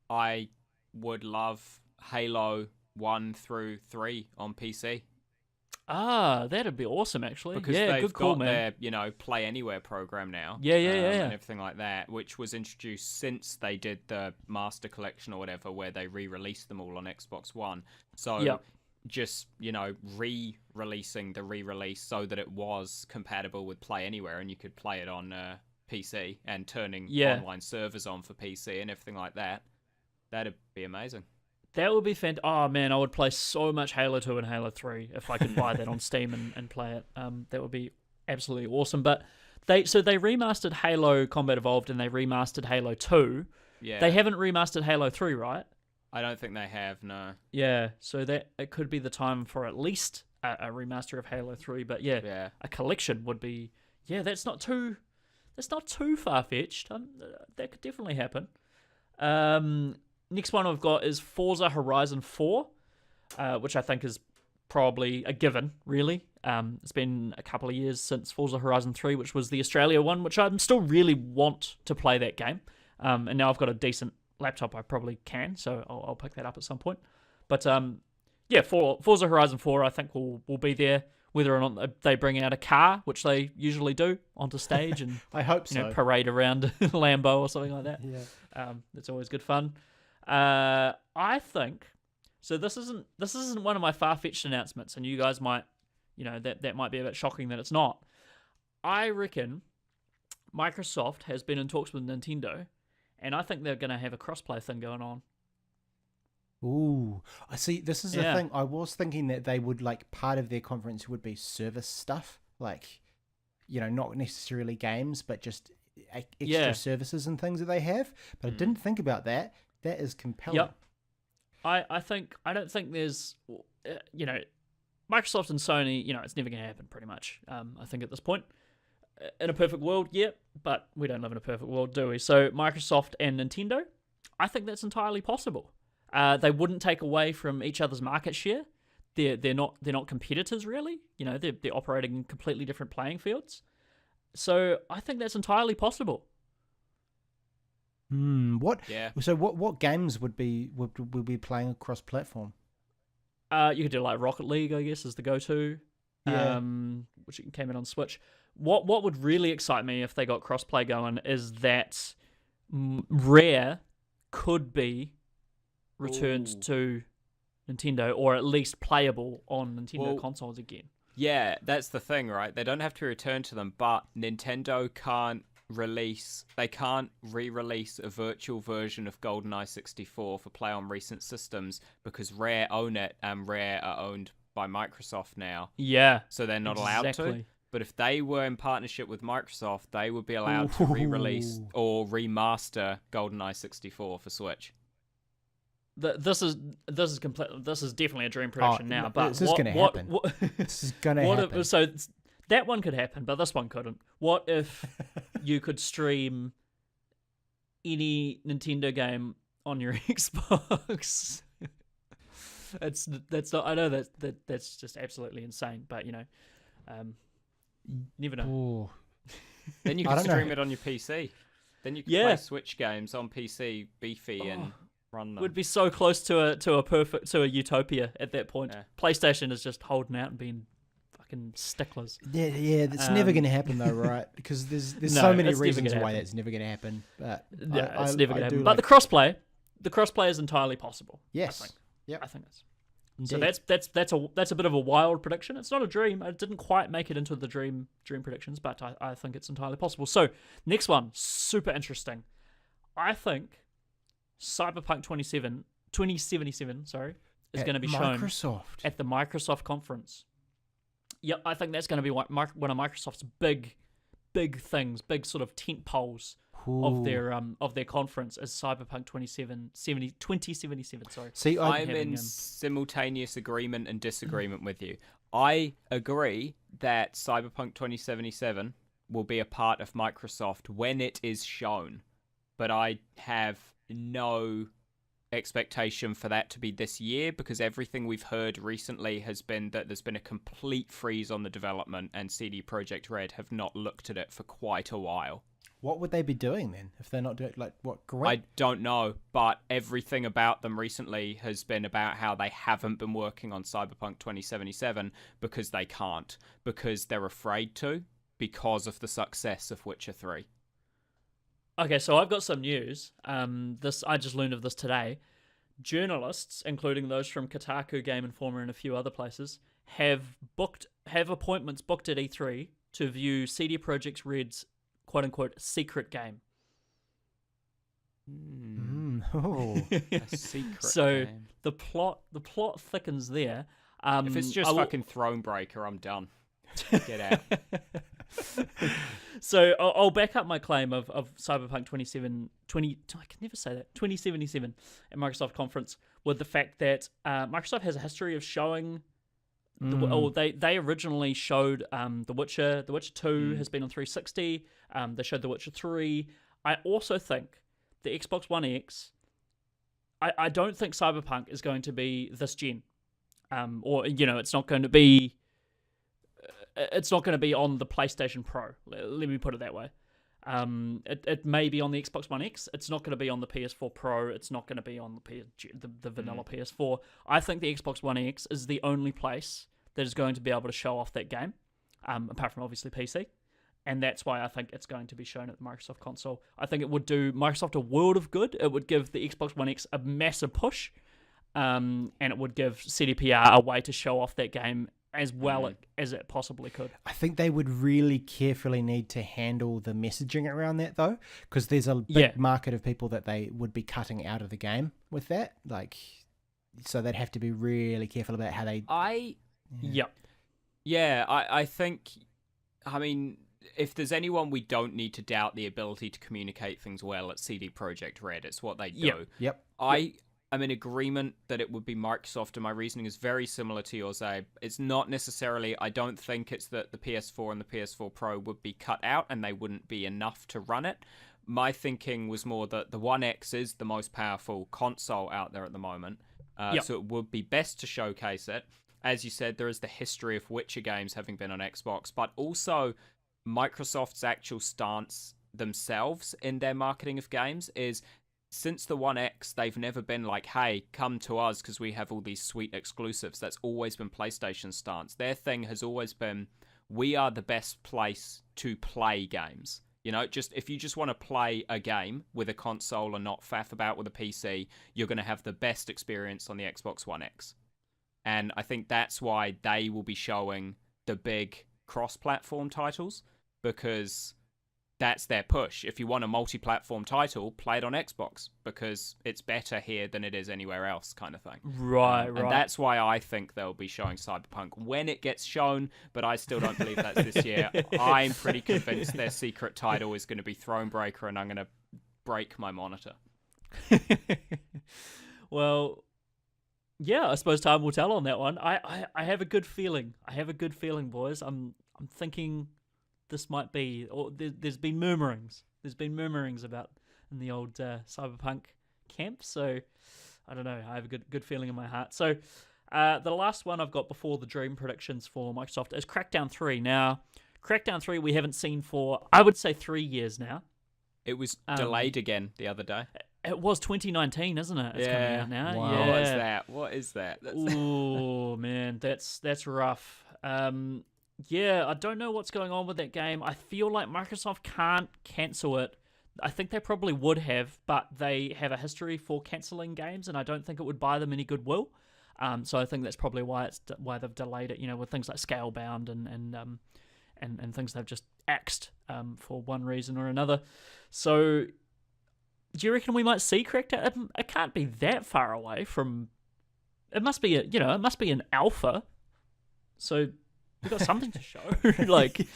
I would love Halo 1 through 3 on PC. That'd be awesome, actually. Because yeah, they've good call, got man. their, Play Anywhere program now. Yeah. And everything like that, which was introduced since they did the Master Collection or whatever, where they re-released them all on Xbox One. So just, re-releasing the re-release so that it was compatible with Play Anywhere and you could play it on PC and turning online servers on for PC and everything like that. That'd be amazing. That would be fantastic. Oh, man, I would play so much Halo 2 and Halo 3 if I could buy that on Steam and play it. That would be absolutely awesome. But they remastered Halo Combat Evolved and they remastered Halo 2. Yeah. They haven't remastered Halo 3, right? I don't think they have, no. Yeah, so that it could be the time for at least a remaster of Halo 3. But yeah, a collection would be... Yeah, that's not too far-fetched. That could definitely happen. Next one I've got is Forza Horizon 4, which I think is probably a given, really. It's been a couple of years since Forza Horizon 3, which was the Australia one, which I still really want to play that game. And now I've got a decent laptop, I probably can, so I'll pick that up at some point. But Forza Horizon 4 I think will be there, whether or not they bring out a car, which they usually do, onto stage and I hope so. parade around Lambo or something like that. Yeah. That's always good fun. I think so. This isn't one of my far-fetched announcements, and you guys might, that might be a bit shocking that it's not. I reckon Microsoft has been in talks with Nintendo, and I think they're going to have a crossplay thing going on. Ooh, I see. This is the thing. I was thinking that they would part of their conference would be service stuff, not necessarily games, but just extra services and things that they have. But I didn't think about that. That is compelling. Yep. I don't think there's, Microsoft and Sony, it's never going to happen pretty much. I think at this point, in a perfect world, but we don't live in a perfect world, do we? So Microsoft and Nintendo, I think that's entirely possible. They wouldn't take away from each other's market share. They're not competitors really. They're operating in completely different playing fields. So I think that's entirely possible. What? Yeah. So what games would be playing across platform? You could do Rocket League, I guess, is the go-to. Yeah. Which came in on Switch. What would really excite me if they got crossplay going is that Rare could be returned to Nintendo, or at least playable on Nintendo consoles again. Yeah, that's the thing, right? They don't have to return to them, but Nintendo can't re-release a virtual version of GoldenEye 64 for play on recent systems because Rare own it, and Rare are owned by Microsoft now. Yeah. So they're not allowed to. But if they were in partnership with Microsoft, they would be allowed to re-release or remaster GoldenEye 64 for Switch. This is definitely a dream prediction now. But this is going to happen. This is going to happen. So that one could happen, but this one couldn't. What if you could stream any Nintendo game on your Xbox? That's not. I know that's just absolutely insane, but never know. Ooh. Then you can stream it on your PC. Then you can play Switch games on PC, beefy, and run them. Would be so close to a utopia at that point. Yeah. PlayStation is just holding out and being fucking sticklers. Yeah, it's never going to happen though, right? Because there's so many reasons why that's never going to happen. But it's never going to happen. But the crossplay is entirely possible. Yes. I think. Yep. I think that's. So that's a bit of a wild prediction. It's not a dream. I didn't quite make it into the dream predictions, but I think it's entirely possible. So next one, super interesting. I think Cyberpunk 2077, is going to be shown at the Microsoft conference. Yep, I think that's going to be one of Microsoft's big big things, big sort of tent poles of their conference as Cyberpunk 2077. Sorry, See, I'm in simultaneous agreement and disagreement with you. I agree that Cyberpunk 2077 will be a part of Microsoft when it is shown, but I have no expectation for that to be this year, because everything we've heard recently has been that there's been a complete freeze on the development, and CD Projekt Red have not looked at it for quite a while. What would they be doing then if they're not doing what? Great. I don't know, but everything about them recently has been about how they haven't been working on Cyberpunk 2077 because they can't, because they're afraid to, because of the success of Witcher 3. Okay, so I've got some news. I just learned of this today. Journalists, including those from Kotaku, Game Informer, and a few other places, have appointments booked at E3 to view CD Projekt Red's quote-unquote secret game. A secret so game. the plot thickens there. If it's just fucking Thronebreaker, I'm done. Get out. So I'll back up my claim of Cyberpunk 2077 at Microsoft conference with the fact that Microsoft has a history of showing they originally showed The Witcher 2 has been on 360. They showed The Witcher 3. I also think the Xbox One X, I don't think Cyberpunk is going to be this gen. Or it's not going to be on the PlayStation Pro. Let me put it that way. It may be on the Xbox One X. It's not going to be on the PS4 Pro. It's not going to be on the vanilla PS4. I think the Xbox One X is the only place that is going to be able to show off that game, apart from obviously PC. And that's why I think it's going to be shown at the Microsoft console. I think it would do Microsoft a world of good. It would give the Xbox One X a massive push, and it would give CDPR a way to show off that game as well as it possibly could. I think they would really carefully need to handle the messaging around that, though, because there's a big market of people that they would be cutting out of the game with that. So they'd have to be really careful about how they... I think, if there's anyone we don't need to doubt the ability to communicate things well at CD Projekt Red, it's what they do. Yep. I'm in agreement that it would be Microsoft, and my reasoning is very similar to yours, Abe. It's not necessarily, I don't think it's that the PS4 and the PS4 Pro would be cut out and they wouldn't be enough to run it. My thinking was more that the One X is the most powerful console out there at the moment, so it would be best to showcase it. As you said, there is the history of Witcher games having been on Xbox, but also Microsoft's actual stance themselves in their marketing of games is, since the One X, they've never been like, hey, come to us because we have all these sweet exclusives. That's always been PlayStation's stance. Their thing has always been, we are the best place to play games. If you just want to play a game with a console and not faff about with a PC, you're going to have the best experience on the Xbox One X. And I think that's why they will be showing the big cross-platform titles, because that's their push. If you want a multi-platform title, play it on Xbox, because it's better here than it is anywhere else, kind of thing. Right. And that's why I think they'll be showing Cyberpunk when it gets shown, but I still don't believe that's this year. I'm pretty convinced their secret title is going to be Thronebreaker, and I'm going to break my monitor. Well, yeah, I suppose time will tell on that one. I have a good feeling. Boys. I'm thinking this might be, or there's been murmurings. About in the old Cyberpunk camp. So I don't know. I have a good feeling in my heart. So the last one I've got before the dream predictions for Microsoft is Crackdown 3. Now, Crackdown 3 we haven't seen for, I would say, 3 years now. It was delayed again the other day. It was 2019, isn't it? It's coming out now. Wow. Yeah. What is that? Oh man, that's rough. Yeah, I don't know what's going on with that game. I feel like Microsoft can't cancel it. I think they probably would have, but they have a history for cancelling games, and I don't think it would buy them any goodwill. So I think that's probably why they've delayed it. With things like Scalebound and things they've just axed for one reason or another. So, do you reckon we might see Crackdown? It can't be that far away from. It must be an alpha. So, We got something to show. Like,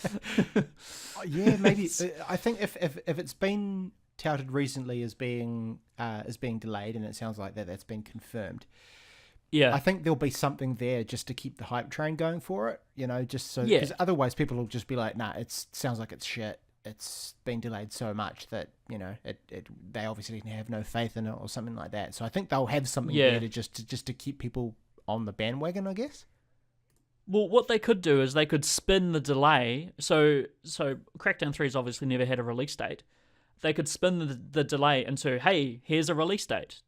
yeah, maybe. I think if it's been touted recently as being delayed, and it sounds like that's been confirmed. yeah, I think there'll be something there just to keep the hype train going for it. Just so Yeah. because otherwise people will just be like, nah, it sounds like it's shit. It's been delayed so much that they obviously have no faith in it or something like that. So I think they'll have something Yeah. there to just to keep people on the bandwagon, I guess. Well, what they could do is they could spin the delay. So Crackdown 3 has obviously never had a release date. They could spin the delay into, hey, here's a release date.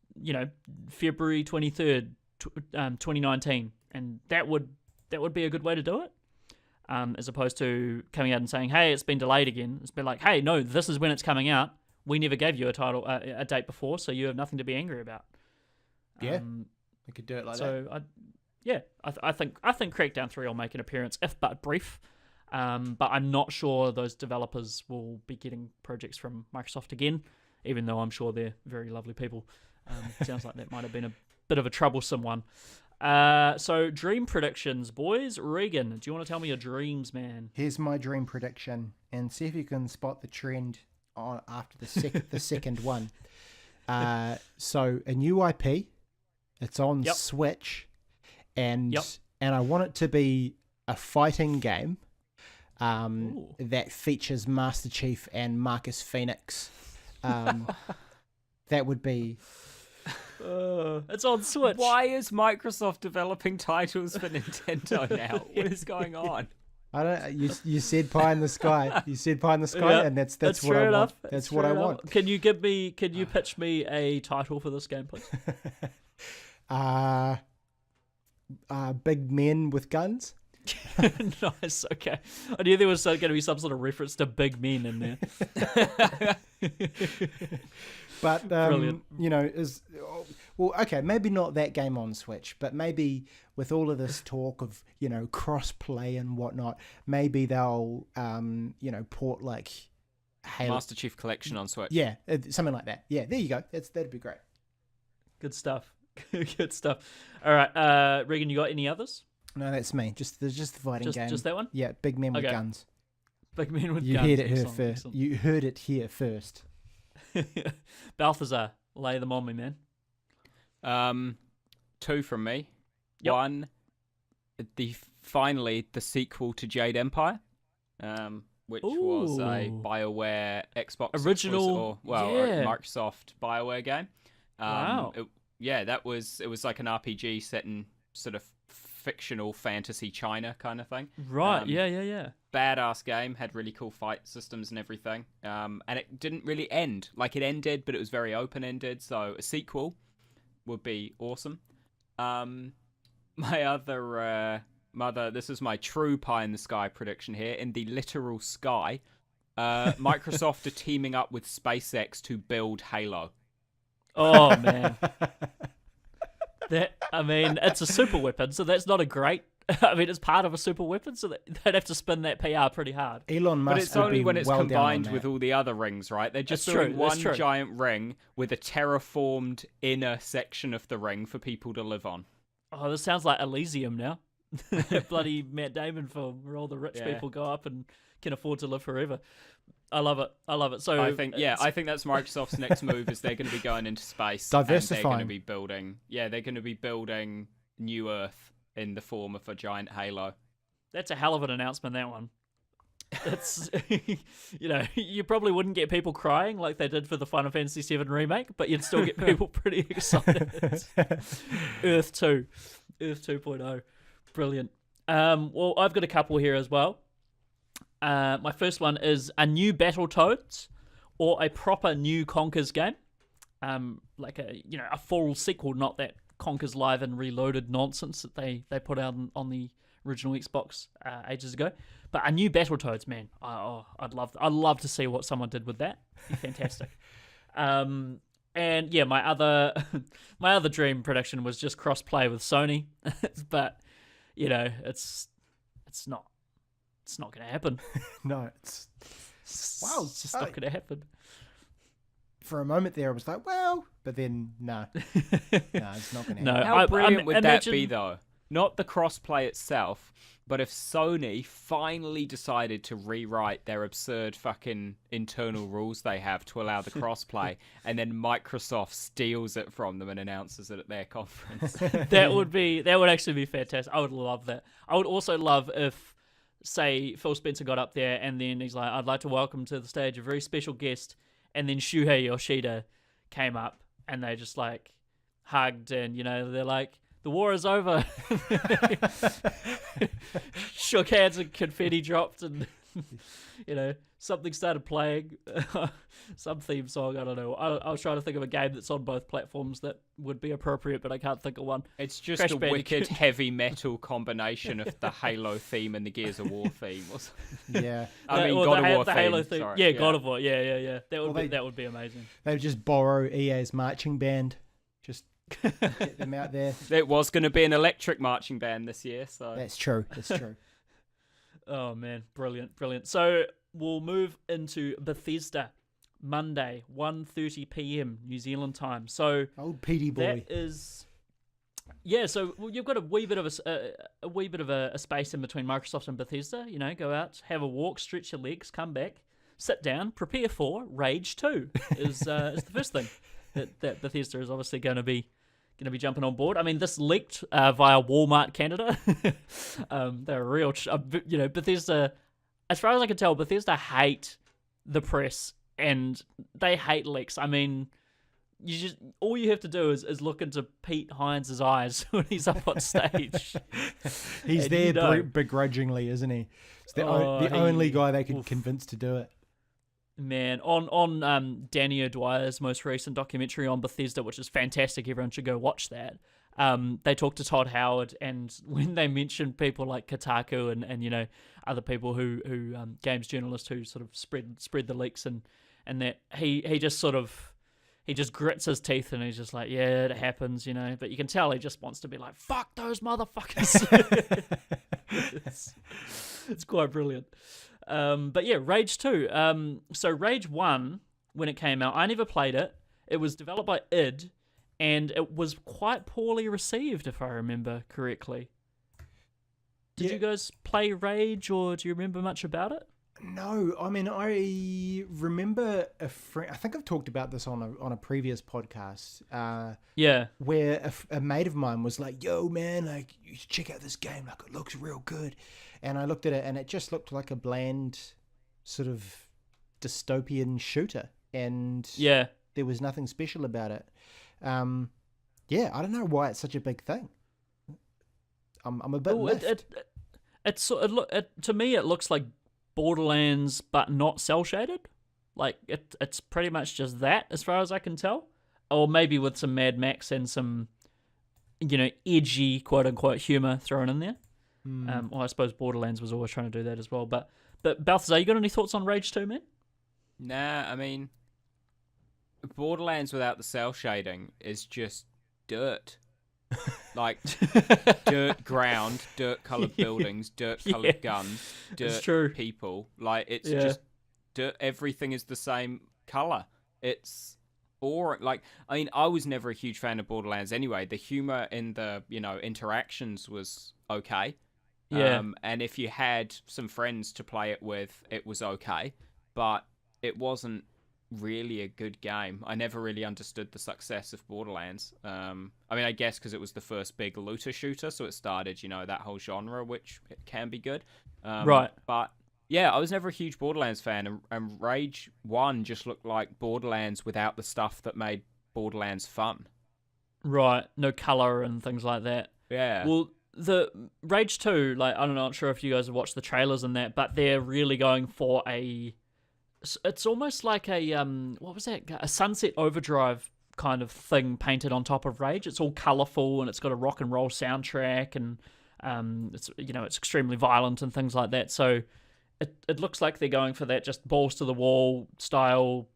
February 23rd, 2019, and that would be a good way to do it. As opposed to coming out and saying, hey, it's been delayed again. It's been like, hey, no, this is when it's coming out. We never gave you a date before, so you have nothing to be angry about. Yeah, we could do it like that. So I think Crackdown 3 will make an appearance, if but brief. But I'm not sure those developers will be getting projects from Microsoft again, even though I'm sure they're very lovely people. Sounds like that might have been a bit of a troublesome one. So dream predictions, boys. Regan, do you want to tell me your dreams, man? Here's my dream prediction, and see if you can spot the trend on after the second one. So a new IP, it's on Yep. Switch, and Yep. I want it to be a fighting game Ooh. that features Master Chief and Marcus Phoenix. That would be. It's on Switch. Why is Microsoft developing titles for Nintendo now? What is going on? I don't. You said pie in the sky. You said pie in the sky, Yeah, and that's that's what I fair want. enough. That's what I fair want. enough. Can you pitch me a title for this game, please? Big men with guns. Nice. Okay. I knew there was going to be some sort of reference to big men in there. But Brilliant. okay, maybe not that game on Switch, but maybe with all of this talk of cross-play and whatnot, maybe they'll port like Halo. Master Chief Collection on Switch. Yeah, something like that. Yeah, there you go. That'd be great. Good stuff. Good stuff. All right, Regan, you got any others? No, that's me. Just the fighting game. Just that one? Yeah, big men with Okay. guns. Big men with You guns. heard it here Excellent, first. excellent. You heard it here first. Balthazar, lay them on me, man. 2 from me. Yep. 1, finally the sequel to Jade Empire, which was a Ooh. BioWare Xbox Original, or yeah. Microsoft BioWare game. Wow. It was like an RPG set in sort of fictional fantasy China kind of thing. Right, yeah. Badass game, had really cool fight systems and everything. And it didn't really end. Like, it ended, but it was very open-ended, so a sequel would be awesome. My other this is my true pie in the sky prediction here. In the literal sky, Microsoft are teaming up with SpaceX to build Halo. Oh, man. It's a super weapon, so that's not a great... it's part of a super weapon, so they'd have to spin that PR pretty hard. Elon Musk. But it's would only be when it's well down on combined that. with all the other rings, right? They're just That's doing true, that's one true. giant ring with a terraformed inner section of the ring for people to live on. Oh, this sounds like Elysium now. Bloody Matt Damon film where all the rich people go up and can afford to live forever. I love it. So I think that's Microsoft's next move is they're going to be going into space. Diversifying. And they're going to be building New Earth in the form of a giant halo. that's a hell of an announcement, that one. That's you probably wouldn't get people crying like they did for the Final Fantasy VII remake, but you'd still get people pretty excited. Earth 2, Earth 2.0, brilliant. Well, I've got a couple here as well. My first one is a new Battletoads or a proper new Conkers game, like a full sequel, not that Conkers Live and Reloaded nonsense that they put out on the original Xbox ages ago. But a new Battletoads, man, I'd love to see what someone did with that. It'd be fantastic. And yeah, my other dream prediction was just cross-play with Sony, but it's not going to happen. No, it's wow. It's just not going to happen. For a moment there, I was like, well, but then no, it's not going to happen. No. How brilliant would that imagine- be, though? Not the crossplay itself, But if Sony finally decided to rewrite their absurd fucking internal rules they have to allow the crossplay, and then Microsoft steals it from them and announces it at their conference, that would actually be fantastic. I would love that. I would also love if, say, Phil Spencer got up there and then he's like, "I'd like to welcome to the stage a very special guest," and then Shuhei Yoshida came up and they just like hugged and they're like, "The war is over." Shook hands and confetti dropped and something started playing. Some theme song, I don't know. I was trying to think of a game that's on both platforms that would be appropriate, but I can't think of one. It's just Crash a Bandicoot. wicked heavy metal combination of the Halo theme and the Gears of War theme. Yeah. God of War the theme. Halo theme. Sorry. Yeah, God of War. Yeah. That would be amazing. They would just borrow EA's marching band. Just get them out there. It was going to be an electric marching band this year, so That's true. Oh man, brilliant. So we'll move into Bethesda. Monday, 1:30 p.m. New Zealand time. So Old Petey boy. that is, So you've got a wee bit of a space in between Microsoft and Bethesda. Go out, have a walk, stretch your legs, come back, sit down, prepare for Rage 2 is the first thing that Bethesda is obviously going to be jumping on board. I mean, this leaked via Walmart Canada. They're real, Bethesda. As far as I can tell, Bethesda hate the press. And they hate leaks. I mean, all you have to do is look into Pete Hines' eyes when he's up on stage. He's there begrudgingly, isn't he? It's the only guy they could convince to do it. Man, on Danny O'Dwyer's most recent documentary on Bethesda, which is fantastic, everyone should go watch that. They talked to Todd Howard, and when they mentioned people like Kotaku and other people who games journalists who sort of spread the leaks and that he just grits his teeth and he's just like, yeah, it happens, but you can tell he just wants to be like, fuck those motherfuckers. It's quite brilliant. But yeah, Rage 2. So Rage 1, when it came out, I never played it. It was developed by id, and it was quite poorly received, if I remember correctly. Did you guys play Rage, or do you remember much about it? No, I mean, I remember a friend. I think I've talked about this on a previous podcast. Where a mate of mine was like, "Yo, man, like you should check out this game. Like it looks real good." And I looked at it, and it just looked like a bland, sort of dystopian shooter, and there was nothing special about it. I don't know why it's such a big thing. I'm a bit miffed. To me, it looks like Borderlands, but not cel shaded. Like it's pretty much just that, as far as I can tell, or maybe with some Mad Max and some, edgy quote unquote humor thrown in there. Well, I suppose Borderlands was always trying to do that as well. But Balthazar, you got any thoughts on Rage 2, man? Nah, I mean, Borderlands without the cel shading is just dirt. Like dirt ground, dirt coloured buildings, dirt coloured guns, dirt people. Like it's just dirt. Everything is the same colour. It's boring. Like, I mean, I was never a huge fan of Borderlands anyway. The humour in the interactions was okay. And if you had some friends to play it with, it was okay. But it wasn't really a good game. I never really understood the success of Borderlands. I mean, I guess because it was the first big looter shooter, so it started, that whole genre, which it can be good. Right. But yeah, I was never a huge Borderlands fan, and Rage 1 just looked like Borderlands without the stuff that made Borderlands fun. Right. No color and things like that. Yeah. Well, the Rage 2, like, I'm not sure if you guys have watched the trailers and that, but they're really going for it's almost like a what was that? A Sunset Overdrive kind of thing painted on top of Rage. It's all colourful and it's got a rock and roll soundtrack, and it's it's extremely violent and things like that. So it looks like they're going for that just balls to the wall style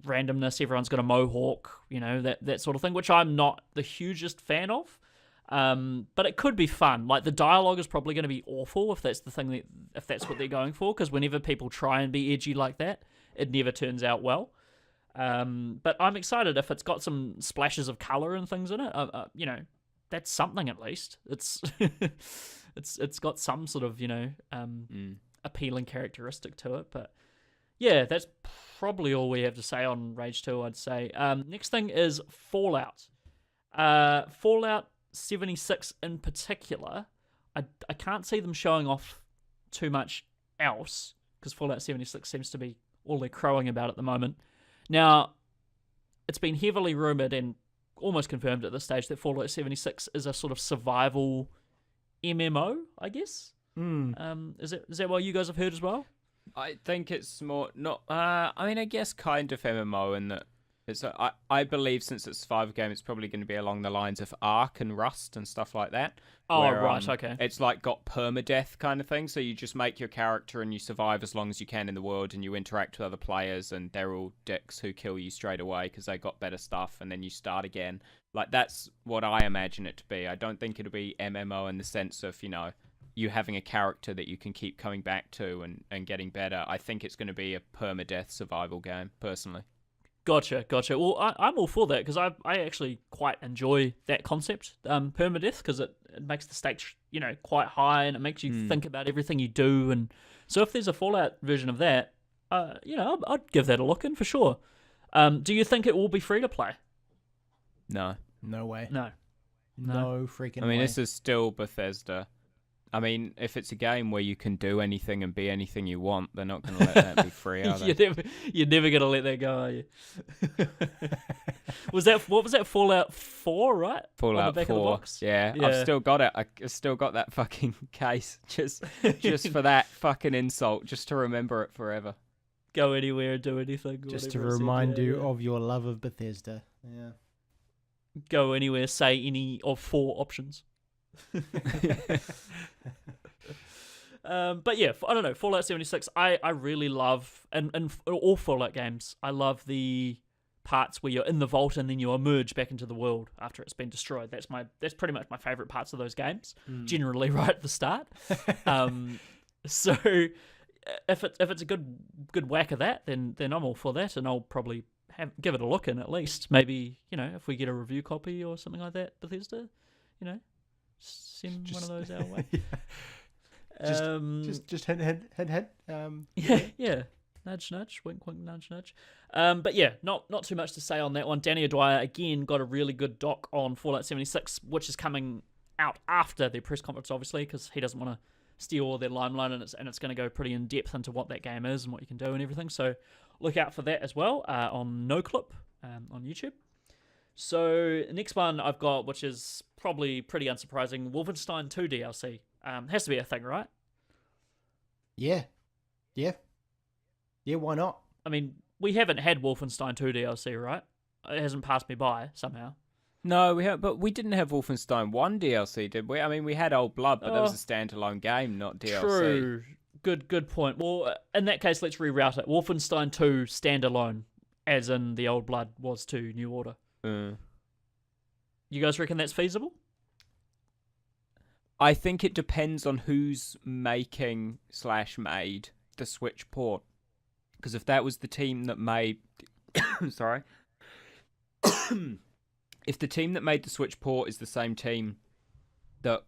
randomness. Everyone's got a mohawk, that sort of thing, which I'm not the hugest fan of. But it could be fun. Like, the dialogue is probably going to be awful if that's what they're going for, because whenever people try and be edgy like that, it never turns out well. But I'm excited if it's got some splashes of color and things in it. That's something at least. It's it's got some sort of appealing characteristic to it. But yeah, that's probably all we have to say on Rage 2, I'd say. Next thing is Fallout. Fallout 76 in particular, I can't see them showing off too much else, because Fallout 76 seems to be all they're crowing about at the moment. Now, it's been heavily rumoured and almost confirmed at this stage that Fallout 76 is a sort of survival MMO, I guess. Is that what you guys have heard as well? I think it's more not. I guess kind of MMO in that it's. I believe since it's a survival game, it's probably going to be along the lines of Ark and Rust and stuff like that. Oh, where, right, okay. It's like got permadeath kind of thing, so you just make your character and you survive as long as you can in the world, and you interact with other players, and they're all dicks who kill you straight away because they got better stuff, and then you start again. Like, that's what I imagine it to be. I don't think it'll be MMO in the sense of, you having a character that you can keep coming back to and getting better. I think it's going to be a permadeath survival game, personally. Gotcha. Well, I'm all for that, because I actually quite enjoy that concept, permadeath, because it makes the stakes, quite high, and it makes you think about everything you do. And so if there's a Fallout version of that, I'd give that a look in for sure. Do you think it will be free to play? No. No way. No freaking way. I mean, this is still Bethesda. I mean, if it's a game where you can do anything and be anything you want, they're not going to let that be free, are they? You're never going to let that go, are you? What was that, Fallout 4, right? Fallout on the back 4, of the box? yeah. I've still got it. I've still got that fucking case, just for that fucking insult, just to remember it forever. Go anywhere, do anything. Just to remind you of your love of Bethesda. Yeah. Go anywhere, say any of 4 options. But yeah, I don't know, Fallout 76, I really love, and all Fallout games, I love the parts where you're in the vault and then you emerge back into the world after it's been destroyed. That's pretty much my favourite parts of those games, generally right at the start. So if it's a good whack of that, then I'm all for that, and I'll probably give it a look in at least. Maybe, if we get a review copy or something like that, Bethesda, send one of those our way. Just hint. Yeah. Nudge, nudge, wink, wink, nudge, nudge. But yeah, not too much to say on that one. Danny O'Dwyer, again, got a really good doc on Fallout 76, which is coming out after their press conference, obviously, because he doesn't want to steal all their limelight, and it's going to go pretty in depth into what that game is and what you can do and everything. So look out for that as well on NoClip on YouTube. So the next one I've got, which is probably pretty unsurprising, Wolfenstein II DLC. Has to be a thing, right? Yeah, why not? I mean, we haven't had Wolfenstein II DLC, right? It hasn't passed me by somehow. No, we have, but we didn't have Wolfenstein 1 DLC, did we? I mean, we had Old Blood, but that was a standalone game, not DLC. True. Good point. Well, in that case, let's reroute it. Wolfenstein 2 standalone, as in the Old Blood was to New Order. You guys reckon that's feasible? I think it depends on who's making / made the Switch port. Because if that was the team that made... Sorry. If the team that made the Switch port is the same team that,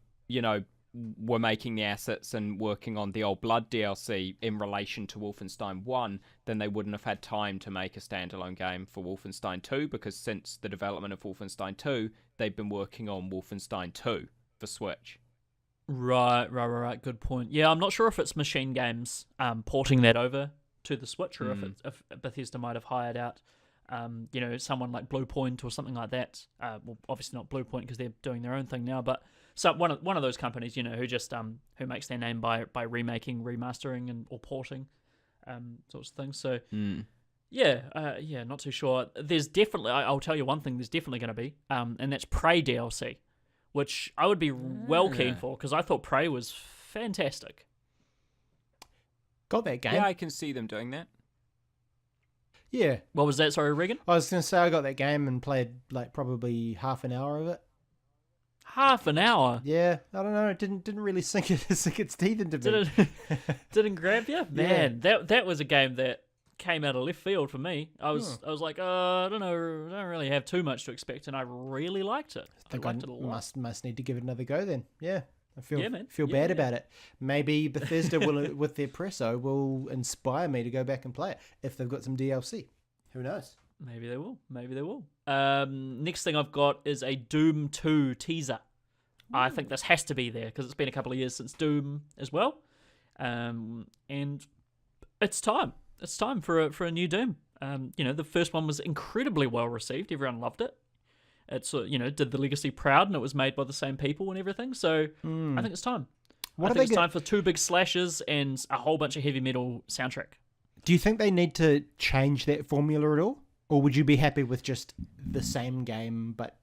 were making the assets and working on the Old Blood DLC in relation to Wolfenstein 1, then they wouldn't have had time to make a standalone game for Wolfenstein 2, because since the development of Wolfenstein 2, they've been working on Wolfenstein 2 for Switch. Right. Good point. Yeah, I'm not sure if it's Machine Games porting that over to the Switch, or if Bethesda might have hired out, someone like Bluepoint or something like that. Well, obviously not Bluepoint because they're doing their own thing now, but one of those companies, who just who makes their name by remaking, remastering, or porting, sorts of things. So yeah, not too sure. There's definitely, I'll tell you one thing. There's definitely going to be, and that's Prey DLC, which I would be well keen for, because I thought Prey was fantastic. Got that game. Yeah, I can see them doing that. Yeah. What was that? Sorry, Regan? I was going to say I got that game and played probably half an hour of it. Half an hour? Yeah, I don't know. It didn't really sink its teeth into me. Didn't grab you? Man, yeah. That was a game that came out of left field for me. I was like, I don't know, I don't really have too much to expect, and I really liked it. I think I must need to give it another go then. Yeah. I feel Yeah, man. feel Yeah, bad yeah. about it. Maybe Bethesda will, with their presso, will inspire me to go back and play it if they've got some DLC. Who knows? Maybe they will. Maybe they will. Next thing I've got is a Doom 2 teaser. I think this has to be there because it's been a couple of years since Doom as well. And it's time. It's time for a new Doom. The first one was incredibly well received. Everyone loved it. It's did the legacy proud, and it was made by the same people and everything. So I think it's time. I think it's time for 2 big slashes and a whole bunch of heavy metal soundtrack. Do you think they need to change that formula at all? Or would you be happy with just the same game, but,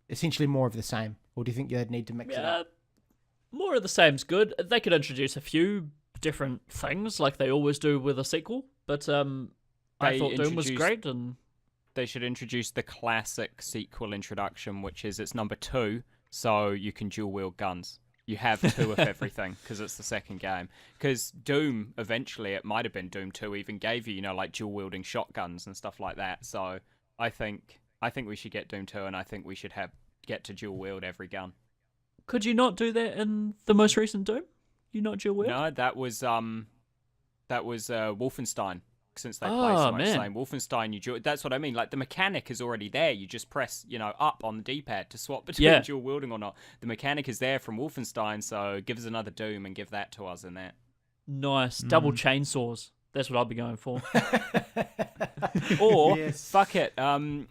essentially more of the same? Or do you think they'd need to mix it up? More of the same's good. They could introduce a few different things like they always do with a sequel. But I thought Doom was great. And they should introduce the classic sequel introduction, which is it's number 2, so you can dual-wield guns. You have 2 of everything because it's the second game. Because Doom, eventually, it might have been Doom 2, even gave you, like dual-wielding shotguns and stuff like that. So I think we should get Doom 2, and I think we should get to dual-wield every gun. Could you not do that in the most recent Doom? You not dual-wield? No, that was Wolfenstein. Since they play so much the same. Wolfenstein, that's what I mean. Like, the mechanic is already there. You just press, up on the D-pad to swap between dual wielding or not. The mechanic is there from Wolfenstein, so give us another Doom and give that to us in that. Nice. Double chainsaws. That's what I'll be going for. Or, fuck it,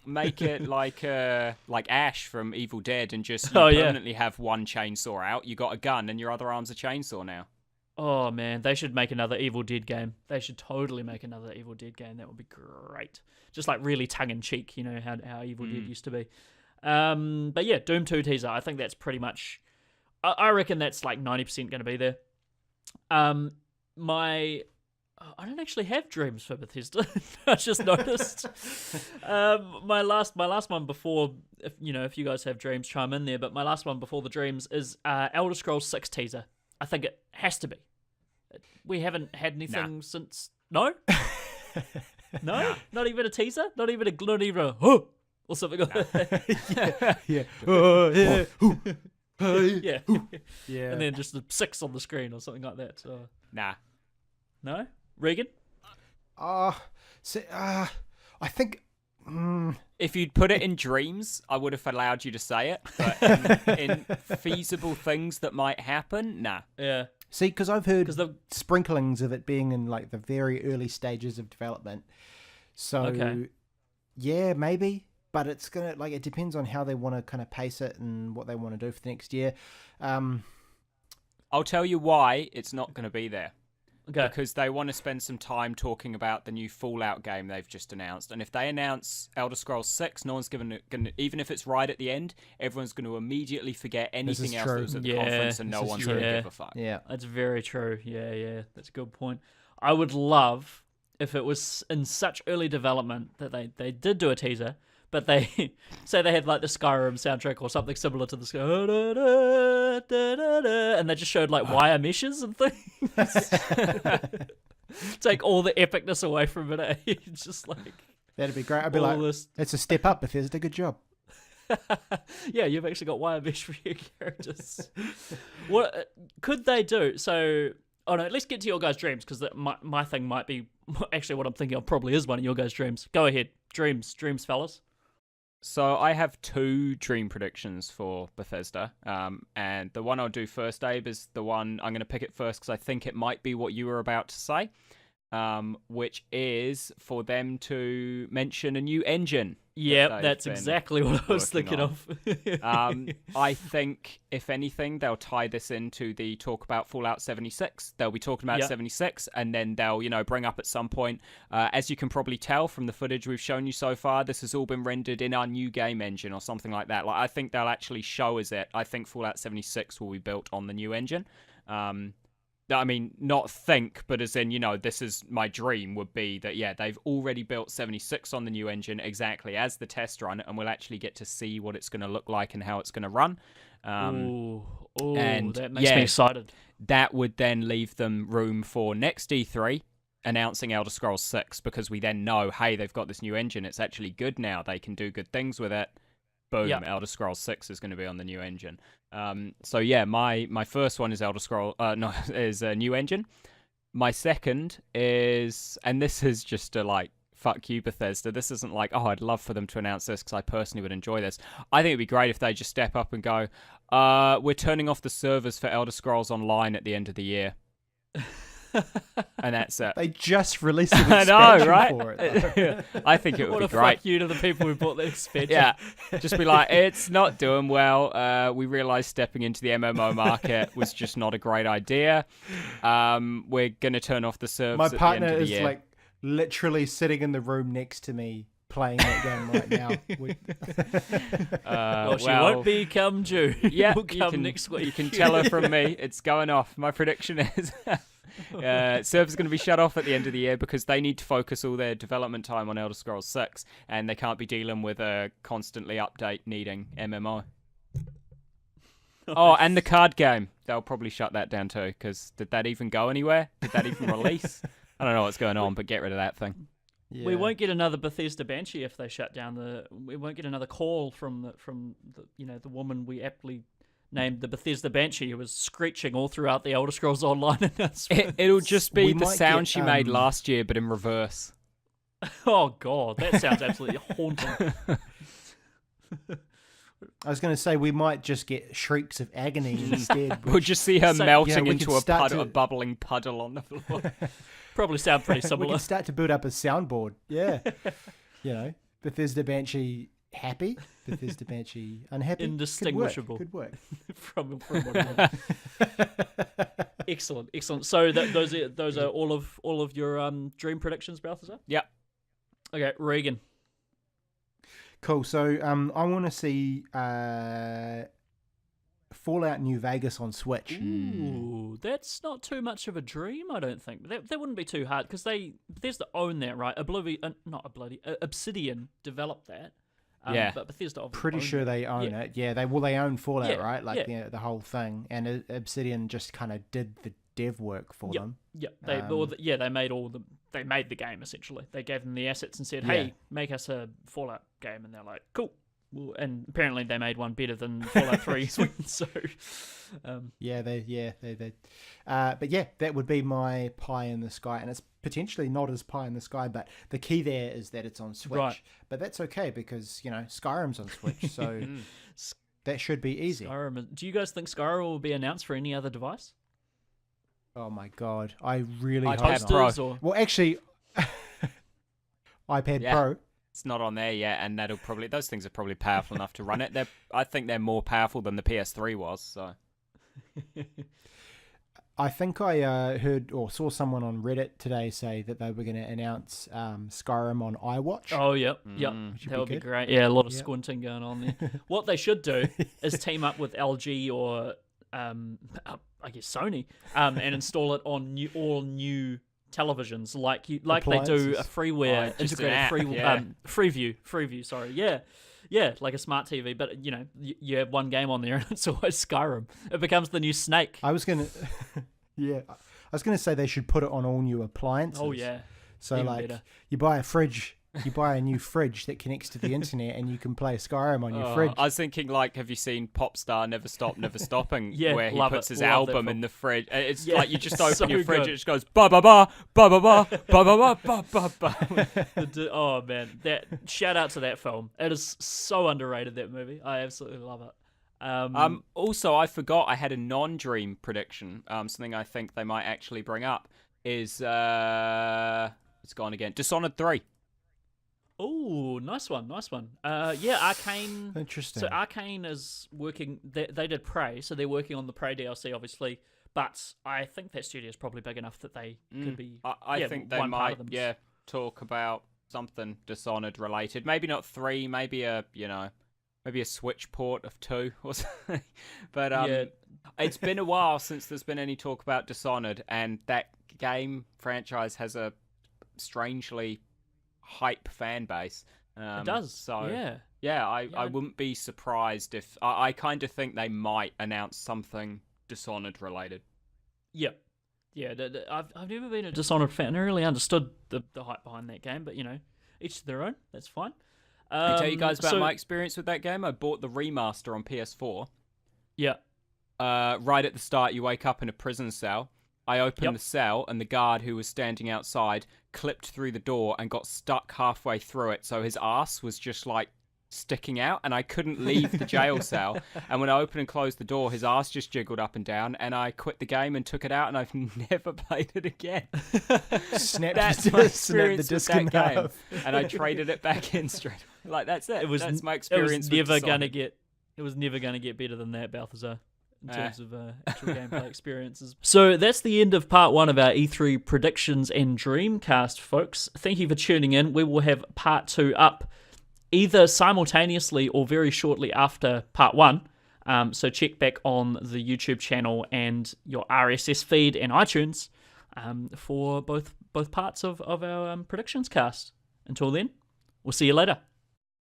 make it like Ash from Evil Dead and just permanently have one chainsaw out. You got a gun and your other arm's a chainsaw now. Oh, man, they should make another Evil Dead game. They should totally make another Evil Dead game. That would be great. Just like really tongue-in-cheek, how Evil Dead used to be. But yeah, Doom 2 teaser. I think that's pretty much... I reckon that's like 90% going to be there. I don't actually have dreams for Bethesda. I just noticed. My last one before... If you guys have dreams, chime in there. But my last one before the dreams is Elder Scrolls 6 teaser. I think it has to be. We haven't had anything since... No? No? Nah. Not even a teaser? Not even a huh? Or something like that? Yeah. Yeah. Yeah. And then just the 6 on the screen or something like that. So. Nah. No? Regan? I think... If you'd put it in dreams, I would have allowed you to say it. But in feasible things that might happen, nah. Yeah. See, because I've heard sprinklings of it being in like the very early stages of development. So, yeah, maybe. But it's going to, it depends on how they want to kind of pace it and what they want to do for the next year. I'll tell you why it's not going to be there. Okay. Because they want to spend some time talking about the new Fallout game they've just announced. And if they announce Elder Scrolls 6, no one's going to, even if it's right at the end, everyone's going to immediately forget anything else that was at the conference and no one's going to give a fuck. Yeah, that's very true. Yeah, that's a good point. I would love if it was in such early development that they did do a teaser, but they say they had like the Skyrim soundtrack or something similar to the and they just showed like wire meshes and things. Take all the epicness away from it. It's just like that'd be great. I'd be like, that's a step up, Bethesda. Good job. Yeah, you've actually got wire mesh for your characters. What could they do? So, let's get to your guys' dreams because my thing might be actually what I'm thinking of. Probably is one of your guys' dreams. Go ahead, dreams, fellas. So I have 2 dream predictions for Bethesda, and the one I'll do first, Abe, is the one I'm going to pick it first because I think it might be what you were about to say, which is for them to mention a new engine. Yeah, that's exactly what I was thinking of. I think, if anything, they'll tie this into the talk about Fallout 76. They'll be talking about 76, and then they'll, bring up at some point. As you can probably tell from the footage we've shown you so far, this has all been rendered in our new game engine or something like that. I think they'll actually show us it. I think Fallout 76 will be built on the new engine. I mean, not think, but as in, this is my dream would be that, they've already built 76 on the new engine exactly as the test run, and we'll actually get to see what it's going to look like and how it's going to run. And that makes me excited. That would then leave them room for next E3 announcing Elder Scrolls 6, because we then know, hey, they've got this new engine. It's actually good now. They can do good things with it. boom, Yep. Elder Scrolls 6 is going to be on the new engine. So yeah, my first one is is a new engine. My second is, and this is just a like, fuck you, Bethesda. This isn't like, oh, I'd love for them to announce this because I personally would enjoy this. I think it'd be great if they just step up and go, we're turning off the servers for Elder Scrolls Online at the end of the year. And that's it. They just released an I expansion know, right? for it. I think it would What be a great. fuck you to the people who bought the expansion. Yeah, just be like, it's not doing well. We realized stepping into the MMO market was just not a great idea. We're gonna turn off the servers. My at partner the end of the is year. like literally sitting in the room next to me playing that game right now. Well, she won't be come June. Yeah, Will come next week. You can tell her from me. It's going off. My prediction is servers going to be shut off at the end of the year because they need to focus all their development time on Elder Scrolls 6, and they can't be dealing with a constantly update needing MMO. Oh, and the card game. They'll probably shut that down too, because did that even go anywhere? Did that even release? I don't know what's going on, but get rid of that thing. Yeah. We won't get another Bethesda Banshee if they shut down the. We won't get another call from the woman we aptly named the Bethesda Banshee, who was screeching all throughout the Elder Scrolls Online announcement. It'll just be We the might sound get, she made last year, but in reverse. Oh god, that sounds absolutely haunting. I was going to say we might just get shrieks of agony instead. We'll just see her So- melting we into could a start a to- bubbling puddle on the floor. Probably sound pretty We similar. can start to build up a soundboard. Yeah. Bethesda Banshee happy, Bethesda Banshee unhappy. Indistinguishable. Good work. from what Excellent. So those are all of your dream predictions, Balthazar? Yep. Okay, Regan. Cool. So I want to see Fallout New Vegas on Switch. Ooh, that's not too much of a dream, I don't think. That wouldn't be too hard because Bethesda own that, right? Obsidian developed that. Yeah. But Bethesda obviously Pretty own sure it. they own Yeah. it. Yeah, they own Fallout, Yeah, right? Like yeah. the whole thing, and Obsidian just kind of did the dev work for them. Yeah, they they made the game essentially. They gave them the assets and said, Yeah. "Hey, make us a Fallout game," and they're like, "Cool." Well, and apparently they made one better than Fallout 3. So, Yeah, but yeah, that would be my pie in the sky, and it's potentially not as pie in the sky, but the key there is that it's on Switch. Right. But that's okay because Skyrim's on Switch, so that should be easy. Skyrim. Do you guys think Skyrim will be announced for any other device? Oh my god, I really iPad hope not. Pro. Posters or Well, actually, iPad Yeah. Pro. It's not on there yet, and those things are probably powerful enough to run it. I think they're more powerful than the PS3 was. So I think I heard or saw someone on Reddit today say that they were going to announce Skyrim on iWatch. Oh, yep. Which That would would be be good. great. Yeah, a lot of Yep. squinting going on there. What they should do is team up with LG or, I guess, Sony, and install it on all new televisions, like they do a Appliances. freeware just an integrated app, Freeview. Sorry, yeah, like a smart TV. But you have one game on there, and it's always Skyrim. It becomes the new Snake. I was going to, yeah, I was going to say they should put it on all new appliances. Oh yeah. So even like better. you buy a new fridge that connects to the internet, and you can play Skyrim on your fridge. I was thinking, like, have you seen Popstar Never Stop, Never Stopping? Yeah, where he love puts it. his Love that album film. in the fridge. It's Yeah, like you just open so your fridge, good. it just goes ba ba ba ba ba ba ba ba ba ba ba ba. Oh man, that shout out to that film. It is so underrated, that movie. I absolutely love it. Also, I forgot I had a non-dream prediction. Something I think they might actually bring up is it's gone again. Dishonored 3. Oh, nice one. Yeah, Arcane. Interesting. So Arcane is working. They did Prey, so they're working on the Prey DLC, obviously. But I think that studio is probably big enough that they could be. I think they one part might, of them. talk about something Dishonored related. Maybe not 3. Maybe a Switch port of 2 or something. But it's been a while since there's been any talk about Dishonored, and that game franchise has a strangely hype fan base. It does. So yeah. I wouldn't be surprised if I kind of think they might announce something Dishonored related. Yeah. I've never been a Dishonored fan. I never really understood the hype behind that game, but each to their own. That's fine. I tell you guys about so- my experience with that game. I bought the remaster on PS4. Yeah. Right at the start, you wake up in a prison cell. I opened the cell, and the guard who was standing outside clipped through the door and got stuck halfway through it. So his ass was just like sticking out, and I couldn't leave the jail cell. And when I opened and closed the door, his ass just jiggled up and down, and I quit the game and took it out, and I've never played it again. That's my experience with that game, and I traded it back in straight. Like that's it. That's my experience. It was with never gonna get better than that, Balthazar, in terms of actual gameplay experiences. So that's the end of part 1 of our E3 predictions and Dreamcast, folks. Thank you for tuning in. We will have part 2 up either simultaneously or very shortly after part 1. So check back on the YouTube channel and your RSS feed and iTunes for both parts of our predictions cast. Until then, we'll see you later.